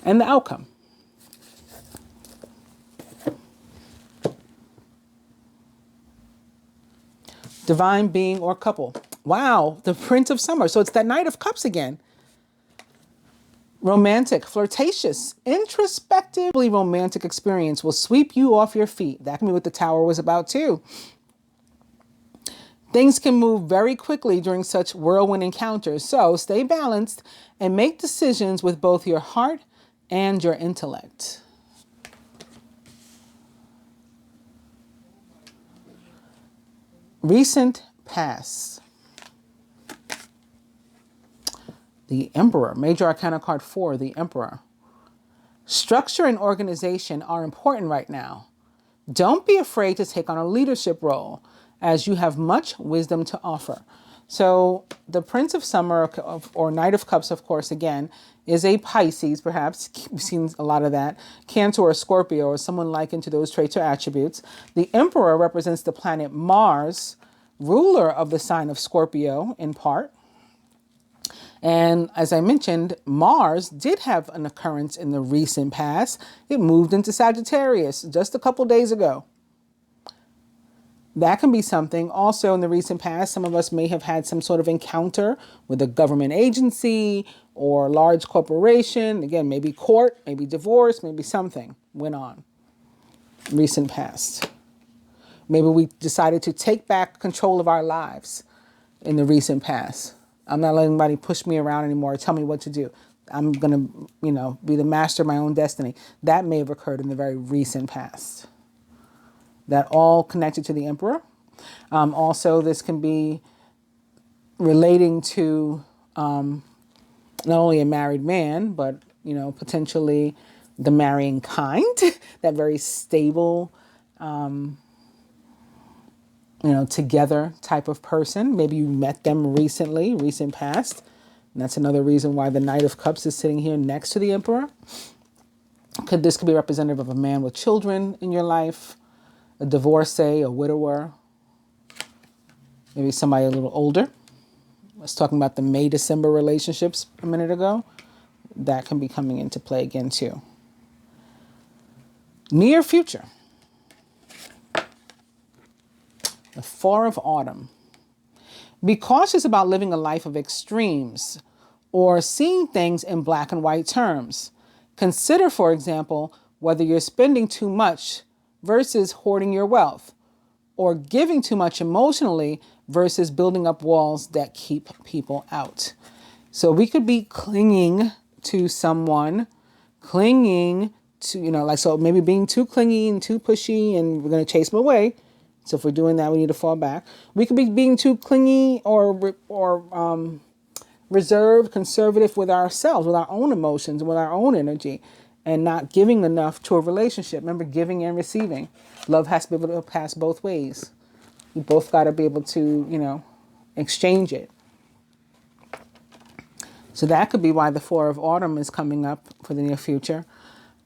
And the outcome. Divine being or couple. Wow, the Prince of Summer. So it's that Knight of Cups again. Romantic, flirtatious, introspectively romantic experience will sweep you off your feet. That can be what the Tower was about too. Things can move very quickly during such whirlwind encounters, so stay balanced and make decisions with both your heart and your intellect. Recent past. The Emperor, Major Arcana card 4, the Emperor. Structure and organization are important right now. Don't be afraid to take on a leadership role, as you have much wisdom to offer. So the Prince of Summer, or Knight of Cups, of course, again, is a Pisces, perhaps. We've seen a lot of that. Cancer or Scorpio, or someone likened to those traits or attributes. The Emperor represents the planet Mars, ruler of the sign of Scorpio, in part. And as I mentioned, Mars did have an occurrence in the recent past. It moved into Sagittarius just a couple days ago. That can be something. Also, in the recent past, some of us may have had some sort of encounter with a government agency or large corporation. Again, maybe court, maybe divorce, maybe something went on. Recent past. Maybe we decided to take back control of our lives in the recent past. I'm not letting anybody push me around anymore or tell me what to do. I'm going to, be the master of my own destiny. That may have occurred in the very recent past. That all connected to the Emperor. Also, this can be relating to not only a married man, but, potentially the marrying kind, that very stable, together type of person. Maybe you met them recently, recent past. And that's another reason why the Knight of Cups is sitting here next to the Emperor. This could be representative of a man with children in your life, a divorcee, a widower, maybe somebody a little older. I was talking about the May-December relationships a minute ago. That can be coming into play again too. Near future. The Four of Autumn. Be cautious about living a life of extremes or seeing things in black and white terms. Consider, for example, whether you're spending too much versus hoarding your wealth, or giving too much emotionally versus building up walls that keep people out. So we could be clinging to someone, clinging to, so maybe being too clingy and too pushy and we're going to chase them away. So if we're doing that, we need to fall back. We could be being too clingy or reserved, conservative with ourselves, with our own emotions, with our own energy, and not giving enough to a relationship. Remember, giving and receiving. Love has to be able to pass both ways. You both got to be able to, exchange it. So that could be why the Four of Autumn is coming up for the near future.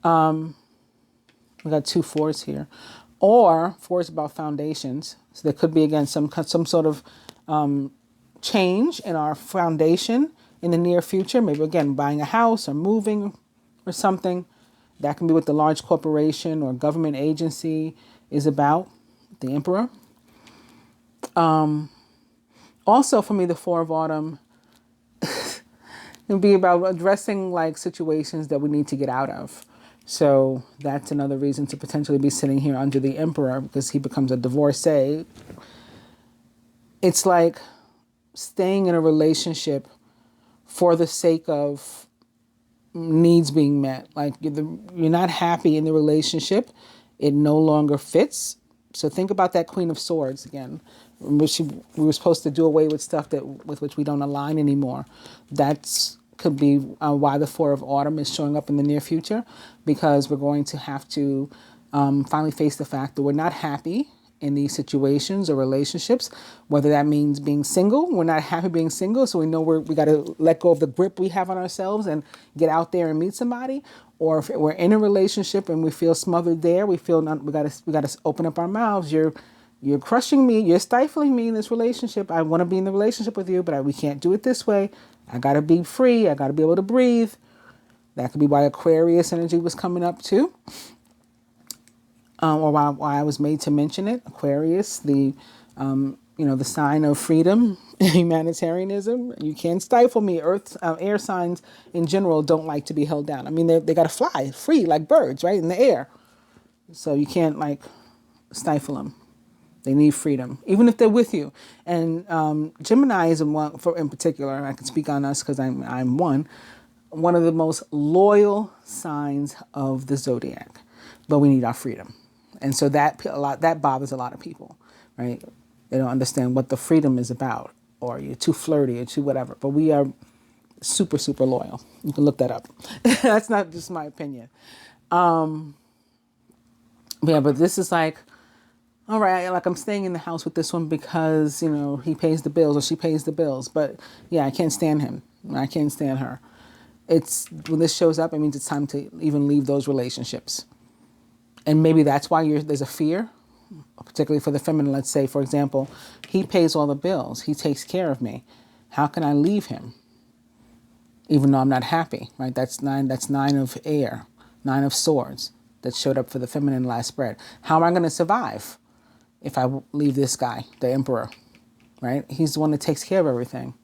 We got 2 fours here. Or 4 is about foundations. So there could be, again, some sort of change in our foundation in the near future. Maybe, again, buying a house or moving or something. That can be what the large corporation or government agency is about, the Emperor. Also, for me, the Four of Autumn, it would be about addressing like situations that we need to get out of. So that's another reason to potentially be sitting here under the Emperor, because he becomes a divorcee. It's like staying in a relationship for the sake of needs being met. Like you're not happy in the relationship. It no longer fits. So think about that Queen of Swords again. We were supposed to do away with stuff with which we don't align anymore. That's could be why the Four of Autumn is showing up in the near future, because we're going to have to finally face the fact that we're not happy in these situations or relationships, whether that means being single. We're not happy being single, so we know we got to let go of the grip we have on ourselves and get out there and meet somebody. Or if we're in a relationship and we feel smothered there, we feel we got to open up our mouths. You're crushing me. You're stifling me in this relationship. I want to be in the relationship with you, but we can't do it this way. I got to be free. I got to be able to breathe. That could be why Aquarius energy was coming up too. Or why I was made to mention it. Aquarius, the sign of freedom, humanitarianism. You can't stifle me. Air signs in general don't like to be held down. I mean, they got to fly free like birds, right, in the air. So you can't like stifle them. They need freedom, even if they're with you. And Gemini is one in particular. I can speak on us because I'm one of the most loyal signs of the zodiac. But we need our freedom, and so that bothers a lot of people, right? They don't understand what the freedom is about, or you're too flirty or too whatever. But we are super, super loyal. You can look that up. That's not just my opinion. But this is like, all right, like I'm staying in the house with this one because, he pays the bills or she pays the bills. But yeah, I can't stand him. I can't stand her. When this shows up, it means it's time to even leave those relationships. And maybe that's why there's a fear, particularly for the feminine. Let's say, for example, he pays all the bills. He takes care of me. How can I leave him? Even though I'm not happy, right? That's 9 of air, 9 of swords that showed up for the feminine last spread. How am I going to survive if I leave this guy, the Emperor, right? He's the one that takes care of everything.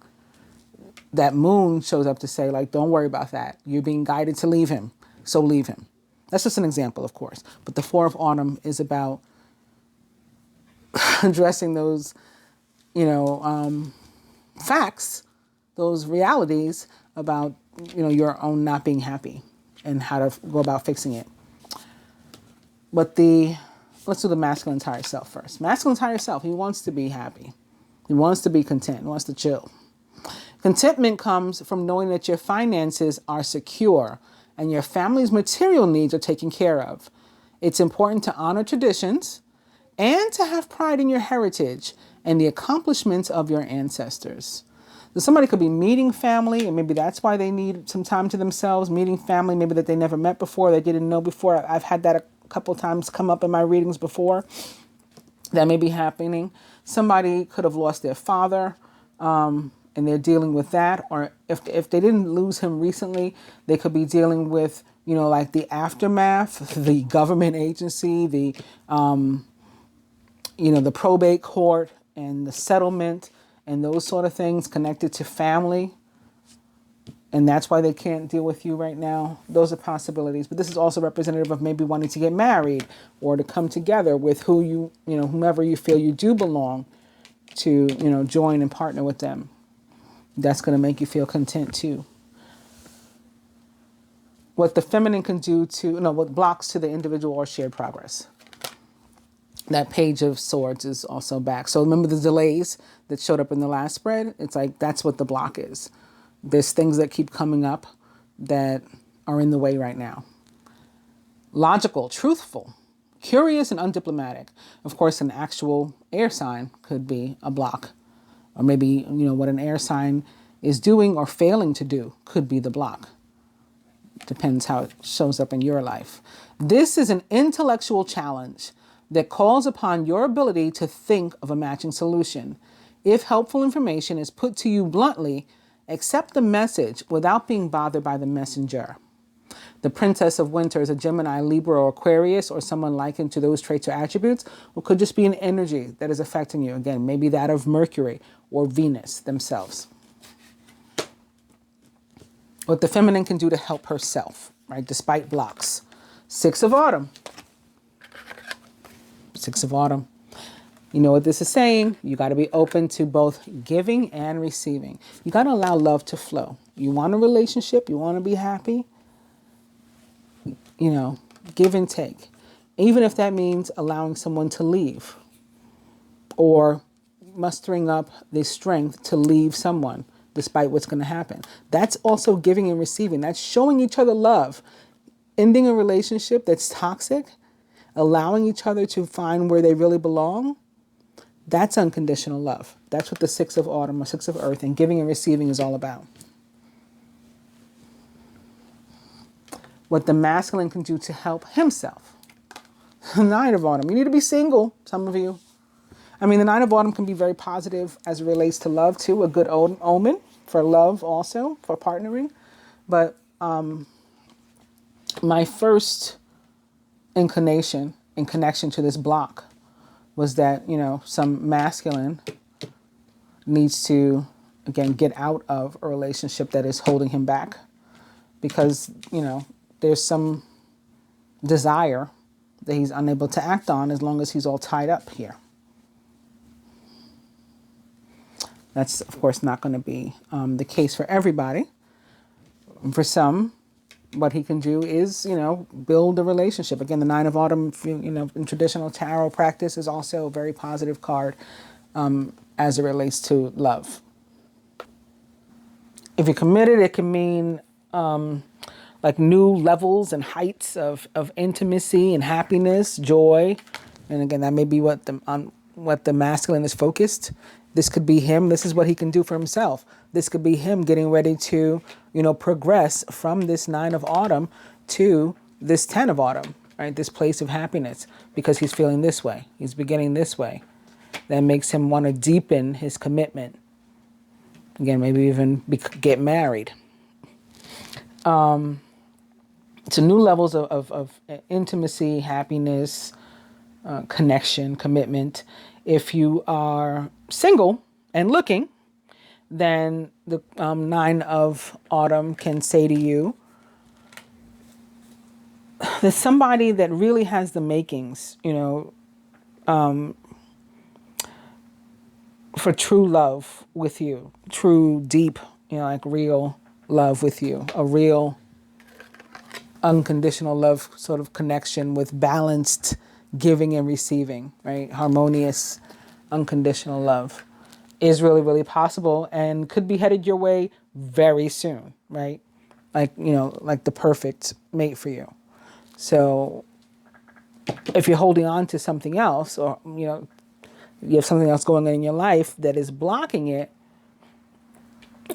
That moon shows up to say, like, don't worry about that. You're being guided to leave him, so leave him. That's just an example, of course. But the Four of Autumn is about addressing those, facts, those realities about, your own not being happy and how to go about fixing it. But let's do the masculine higher self first. Masculine higher self, he wants to be happy. He wants to be content. He wants to chill. Contentment comes from knowing that your finances are secure and your family's material needs are taken care of. It's important to honor traditions and to have pride in your heritage and the accomplishments of your ancestors. So somebody could be meeting family, and maybe that's why they need some time to themselves, meeting family maybe that they never met before, they didn't know before. I've had that a couple times come up in my readings before. That may be happening. Somebody could have lost their father, and they're dealing with that. Or if they didn't lose him recently, they could be dealing with, like the aftermath, the government agency, the probate court and the settlement and those sort of things connected to family. And that's why they can't deal with you right now. Those are possibilities. But this is also representative of maybe wanting to get married or to come together with whomever you feel you do belong to, join and partner with them. That's going to make you feel content too. What the feminine can do what blocks to the individual or shared progress. That Page of Swords is also back. So remember the delays that showed up in the last spread? It's like that's what the block is. There's things that keep coming up that are in the way right now. Logical, truthful, curious, and undiplomatic. Of course, an actual air sign could be a block. Or maybe, you know, what an air sign is doing or failing to do could be the block. Depends how it shows up in your life. This is an intellectual challenge that calls upon your ability to think of a matching solution. If helpful information is put to you bluntly, accept the message without being bothered by the messenger. The Princess of Winter is a Gemini, Libra, or Aquarius, or someone likened to those traits or attributes, or could just be an energy that is affecting you. Again, maybe that of Mercury or Venus themselves. What the feminine can do to help herself, right, despite blocks. Six of Autumn. Six of Autumn. You know what this is saying? You got to be open to both giving and receiving. You got to allow love to flow. You want a relationship, you want to be happy, you know, give and take. Even if that means allowing someone to leave or mustering up the strength to leave someone despite what's going to happen. That's also giving and receiving. That's showing each other love. Ending a relationship that's toxic, allowing each other to find where they really belong. That's unconditional love. That's what the Six of Autumn or Six of Earth and giving and receiving is all about. What the masculine can do to help himself. Nine of Autumn. You need to be single, some of you. I mean, the Nine of Autumn can be very positive as it relates to love too. A good omen for love also, for partnering. But my first inclination in connection to this block was that, you know, some masculine needs to, again, get out of a relationship that is holding him back because, you know, there's some desire that he's unable to act on as long as he's all tied up here. That's, of course, not going to be the case for everybody. For some, what he can do is, you know, build a relationship. Again, the Nine of Autumn, you know, in traditional tarot practice is also a very positive card as it relates to love. If you're committed, it can mean like new levels and heights of intimacy and happiness, joy. And again, that may be what the masculine is focused. This could be him. This is what he can do for himself. This could be him getting ready to, you know, progress from this Nine of Autumn to this 10 of Autumn, right? This place of happiness because he's feeling this way. He's beginning this way. That makes him want to deepen his commitment. Again, maybe even get married. So new levels of intimacy, happiness, connection, commitment. If you are single and looking, then the Nine of Autumn can say to you, there's somebody that really has the makings, you know, for true love with you, true, deep, you know, like real love with you, a real unconditional love sort of connection with balanced giving and receiving, right? Harmonious, unconditional love is really, really possible and could be headed your way very soon, right? Like, you know, like the perfect mate for you. So if you're holding on to something else or, you know, you have something else going on in your life that is blocking it,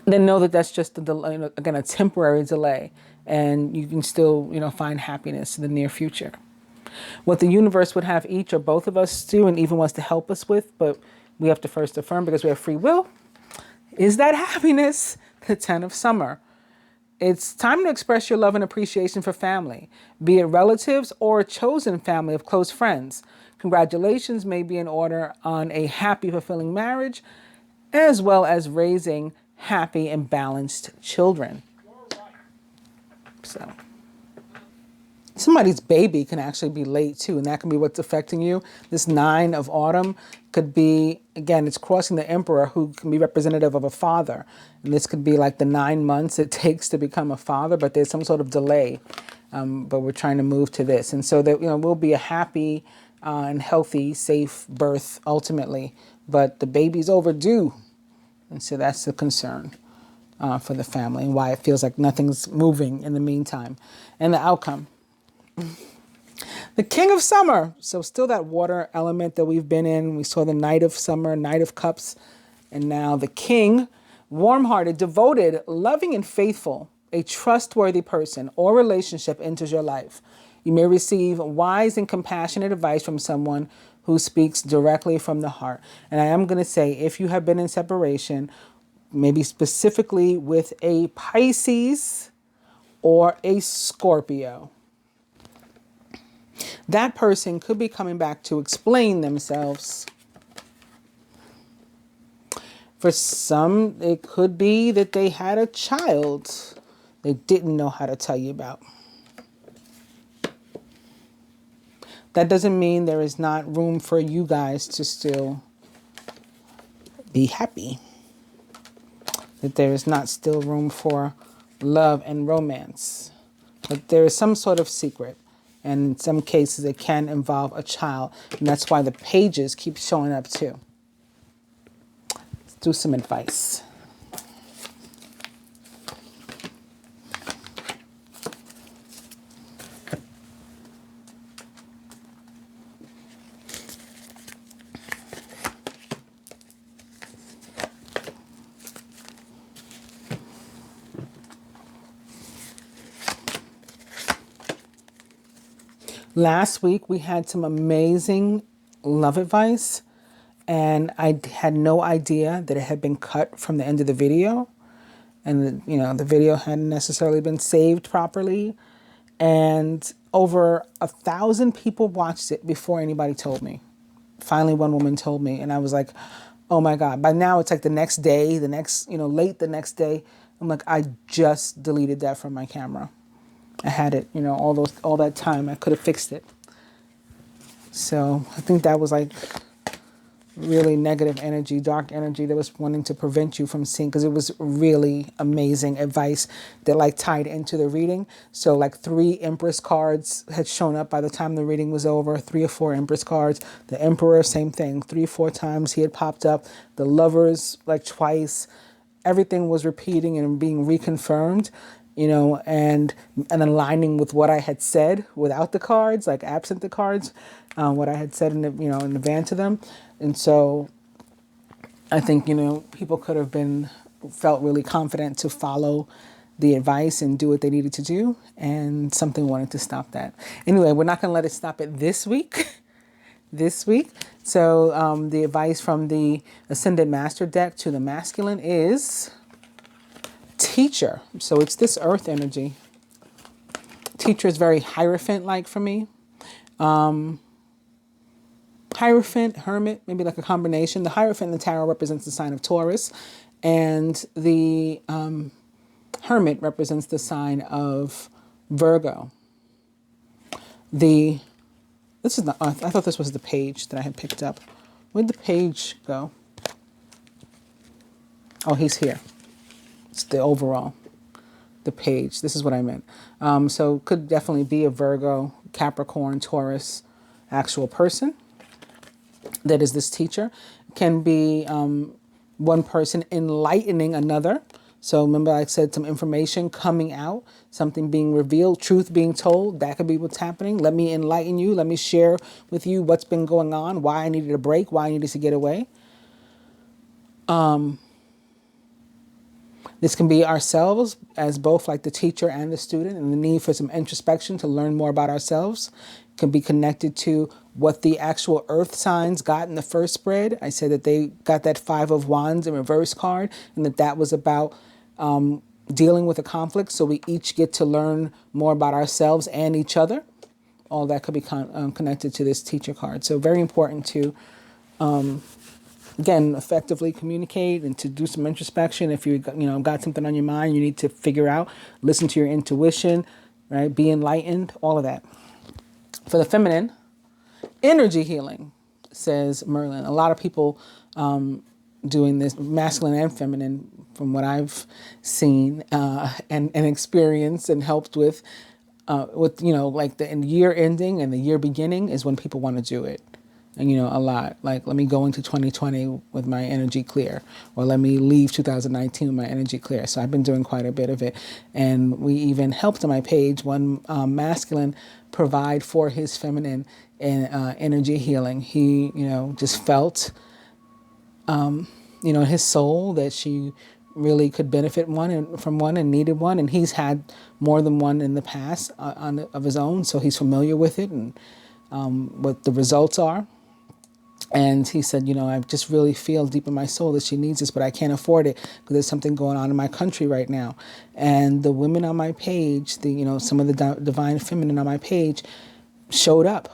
then know that that's just a delay, again, a temporary delay, and you can still, you know, find happiness in the near future. What the universe would have each or both of us do and even wants to help us with, but we have to first affirm because we have free will, is that happiness, the 10 of Summer. It's time to express your love and appreciation for family, be it relatives or a chosen family of close friends. Congratulations may be in order on a happy, fulfilling marriage, as well as raising happy and balanced children. So somebody's baby can actually be late too, and that can be what's affecting you. This 9 of Autumn could be, again, it's crossing the Emperor, who can be representative of a father. And this could be like the 9 months it takes to become a father, but there's some sort of delay. But we're trying to move to this. And so there, you know, will be a happy and healthy, safe birth ultimately. But the baby's overdue. And so that's the concern for the family and why it feels like nothing's moving in the meantime. And the outcome. The King of Summer. So still that water element that we've been in. We saw the Knight of Summer, Knight of Cups. And now the King. Warm-hearted, devoted, loving, and faithful. A trustworthy person or relationship enters your life. You may receive wise and compassionate advice from someone who speaks directly from the heart. And I am going to say, if you have been in separation, maybe specifically with a Pisces or a Scorpio, that person could be coming back to explain themselves. For some, it could be that they had a child they didn't know how to tell you about. That doesn't mean there is not room for you guys to still be happy. That there is not still room for love and romance. But there is some sort of secret. And in some cases, it can involve a child. And that's why the pages keep showing up too. Let's do some advice. Last week, we had some amazing love advice, and I had no idea that it had been cut from the end of the video. And, the video hadn't necessarily been saved properly. And over 1,000 people watched it before anybody told me. Finally, one woman told me, and I was like, oh my God. By now, it's like the next day, late the next day. I'm like, I just deleted that from my camera. I had it, all that time. I could have fixed it. So I think that was like really negative energy, dark energy that was wanting to prevent you from seeing, because it was really amazing advice that tied into the reading. So 3 Empress cards had shown up by the time the reading was over, 3 or 4 Empress cards. The Emperor, same thing, 3 or 4 times he had popped up. The Lovers, twice. Everything was repeating and being reconfirmed. And aligning with what I had said without the cards, absent the cards, what I had said in advance to them. And so I think, people could have felt really confident to follow the advice and do what they needed to do. And something wanted to stop that. Anyway, we're not going to let it stop it this week. So the advice from the Ascended Master deck to the masculine is Teacher. So it's this earth energy. Teacher is very Hierophant-like for me. Hierophant, Hermit, maybe a combination. The Hierophant in the tarot represents the sign of Taurus. And the Hermit represents the sign of Virgo. I thought this was the page that I had picked up. Where'd the page go? Oh, he's here. It's the overall, the page. This is what I meant. So could definitely be a Virgo, Capricorn, Taurus, actual person. That is this teacher. Can be one person enlightening another. So remember I said some information coming out, something being revealed, truth being told. That could be what's happening. Let me enlighten you. Let me share with you what's been going on, why I needed a break, why I needed to get away. This can be ourselves as both the teacher and the student, and the need for some introspection to learn more about ourselves. It can be connected to what the actual earth signs got in the first spread. I said that they got that 5 of Wands in reverse card, and that was about dealing with a conflict. So we each get to learn more about ourselves and each other. All that could be connected to this teacher card. So very important to again, effectively communicate and to do some introspection. If you got something on your mind, you need to figure out, listen to your intuition, right? Be enlightened, all of that. For the feminine, energy healing, says Merlin. A lot of people doing this, masculine and feminine, from what I've seen and experienced and helped with, with, like the year ending and the year beginning is when people want to do it. And, a lot. Like, let me go into 2020 with my energy clear, or let me leave 2019 with my energy clear. So I've been doing quite a bit of it. And we even helped on my page one masculine provide for his feminine in energy healing. He, just felt, his soul that she really could benefit from one and needed one. And he's had more than one in the past of his own. So he's familiar with it and what the results are. And he said, I just really feel deep in my soul that she needs this, but I can't afford it because there's something going on in my country right now. And the women on my page, some of the divine feminine on my page showed up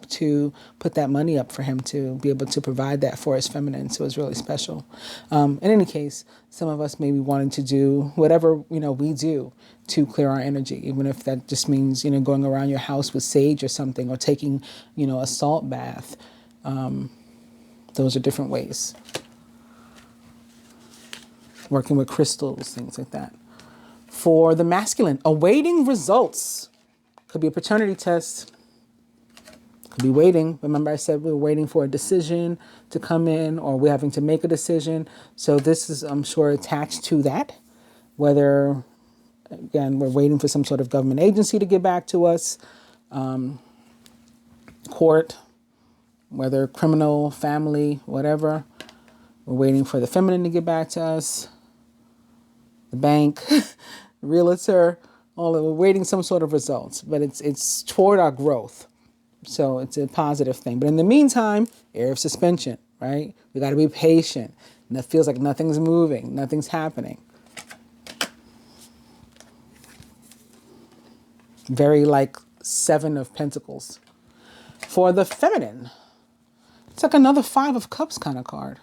to put that money up for him to be able to provide that for his feminine. So it was really special. In any case, some of us maybe wanted to do whatever, we do to clear our energy, even if that just means, going around your house with sage or something, or taking, a salt bath. Those are different ways. Working with crystals, things like that. For the masculine, awaiting results. Could be a paternity test. Could be waiting. Remember I said we were waiting for a decision to come in, or we're having to make a decision. So this is, I'm sure, attached to that. Whether, again, we're waiting for some sort of government agency to get back to us. Court. Whether criminal, family, whatever. We're waiting for the feminine to get back to us. The bank, realtor, all of, we're waiting some sort of results, but it's toward our growth. So it's a positive thing. But in the meantime, air of suspension, right? We got to be patient. And it feels like nothing's moving, nothing's happening. Very like 7 of Pentacles. For the feminine, it's like another 5 of Cups kind of card.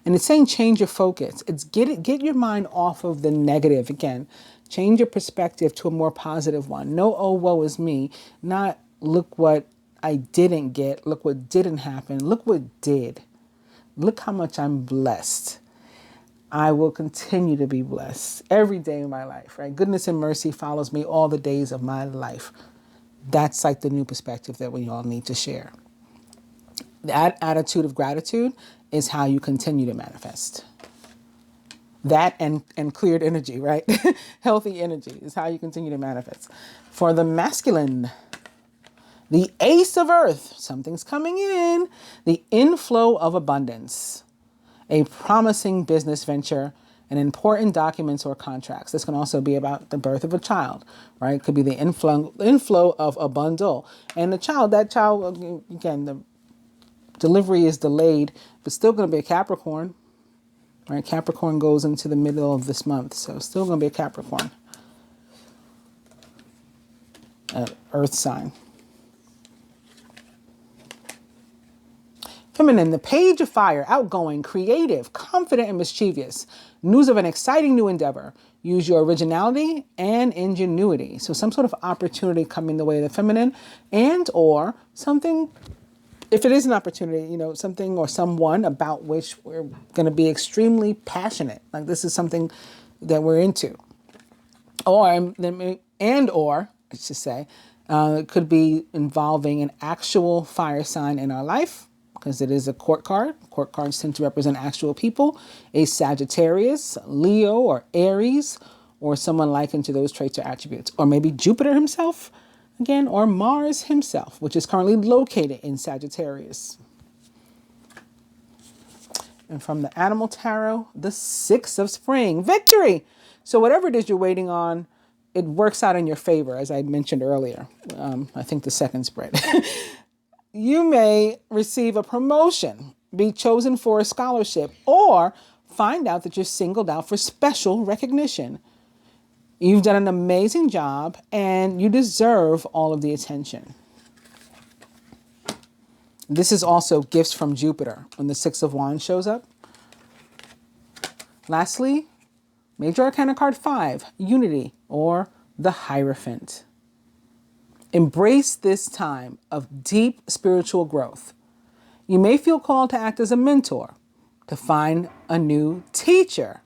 And it's saying change your focus. It's get your mind off of the negative. Again, change your perspective to a more positive one. No, oh, woe is me. Not look what I didn't get. Look what didn't happen. Look what did. Look how much I'm blessed. I will continue to be blessed every day of my life, right? Goodness and mercy follows me all the days of my life. That's like the new perspective that we all need to share. That attitude of gratitude is how you continue to manifest. That and cleared energy, right? Healthy energy is how you continue to manifest. For the masculine, the Ace of Earth, something's coming in. The inflow of abundance, a promising business venture, and important documents or contracts. This can also be about the birth of a child, right? It could be the inflow of a bundle. And that child, again, the delivery is delayed, but still going to be a Capricorn, right? Capricorn goes into the middle of this month, so still going to be a Capricorn. Earth sign. Feminine, the Page of Fire, outgoing, creative, confident, and mischievous. News of an exciting new endeavor. Use your originality and ingenuity. So some sort of opportunity coming the way of the feminine, and or something, if it is an opportunity, something or someone about which we're going to be extremely passionate. Like this is something that we're into. Or, I should say, it could be involving an actual fire sign in our life, because it is a court card. Court cards tend to represent actual people. A Sagittarius, Leo, or Aries, or someone likened to those traits or attributes. Or maybe Jupiter himself, again, or Mars himself, which is currently located in Sagittarius. And from the Animal Tarot, the 6 of Spring, victory. So whatever it is you're waiting on, it works out in your favor, as I mentioned earlier. I think the second spread. You may receive a promotion, be chosen for a scholarship, or find out that you're singled out for special recognition. You've done an amazing job and you deserve all of the attention. This is also gifts from Jupiter when the 6 of Wands shows up. Lastly, Major Arcana card 5, Unity, or the Hierophant. Embrace this time of deep spiritual growth. You may feel called to act as a mentor, to find a new teacher.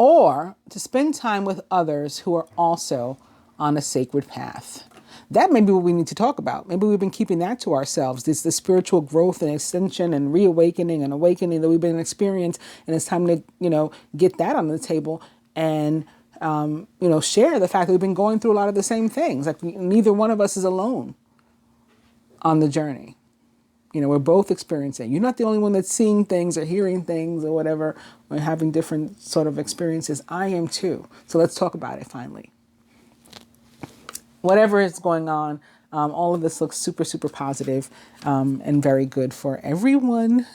or to spend time with others who are also on a sacred path. That may be what we need to talk about. Maybe we've been keeping that to ourselves. This the spiritual growth and ascension and reawakening and awakening that we've been experiencing, and it's time to, you know, get that on the table and you know, share the fact that we've been going through a lot of the same things. Like neither one of us is alone on the journey. You know, we're both experiencing. You're not the only one that's seeing things or hearing things or whatever, or having different sort of experiences. I am too. So let's talk about it finally. Whatever is going on, all of this looks super, super positive, and very good for everyone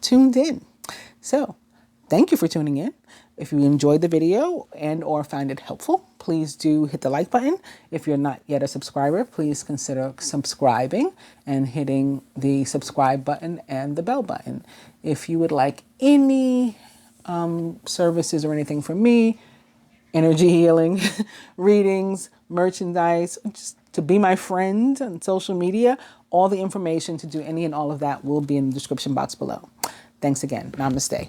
tuned in. So thank you for tuning in. If you enjoyed the video and or found it helpful, please do hit the like button. If you're not yet a subscriber, please consider subscribing and hitting the subscribe button and the bell button. If you would like any services or anything from me, energy healing, readings, merchandise, just to be my friend on social media, all the information to do any and all of that will be in the description box below. Thanks again. Namaste.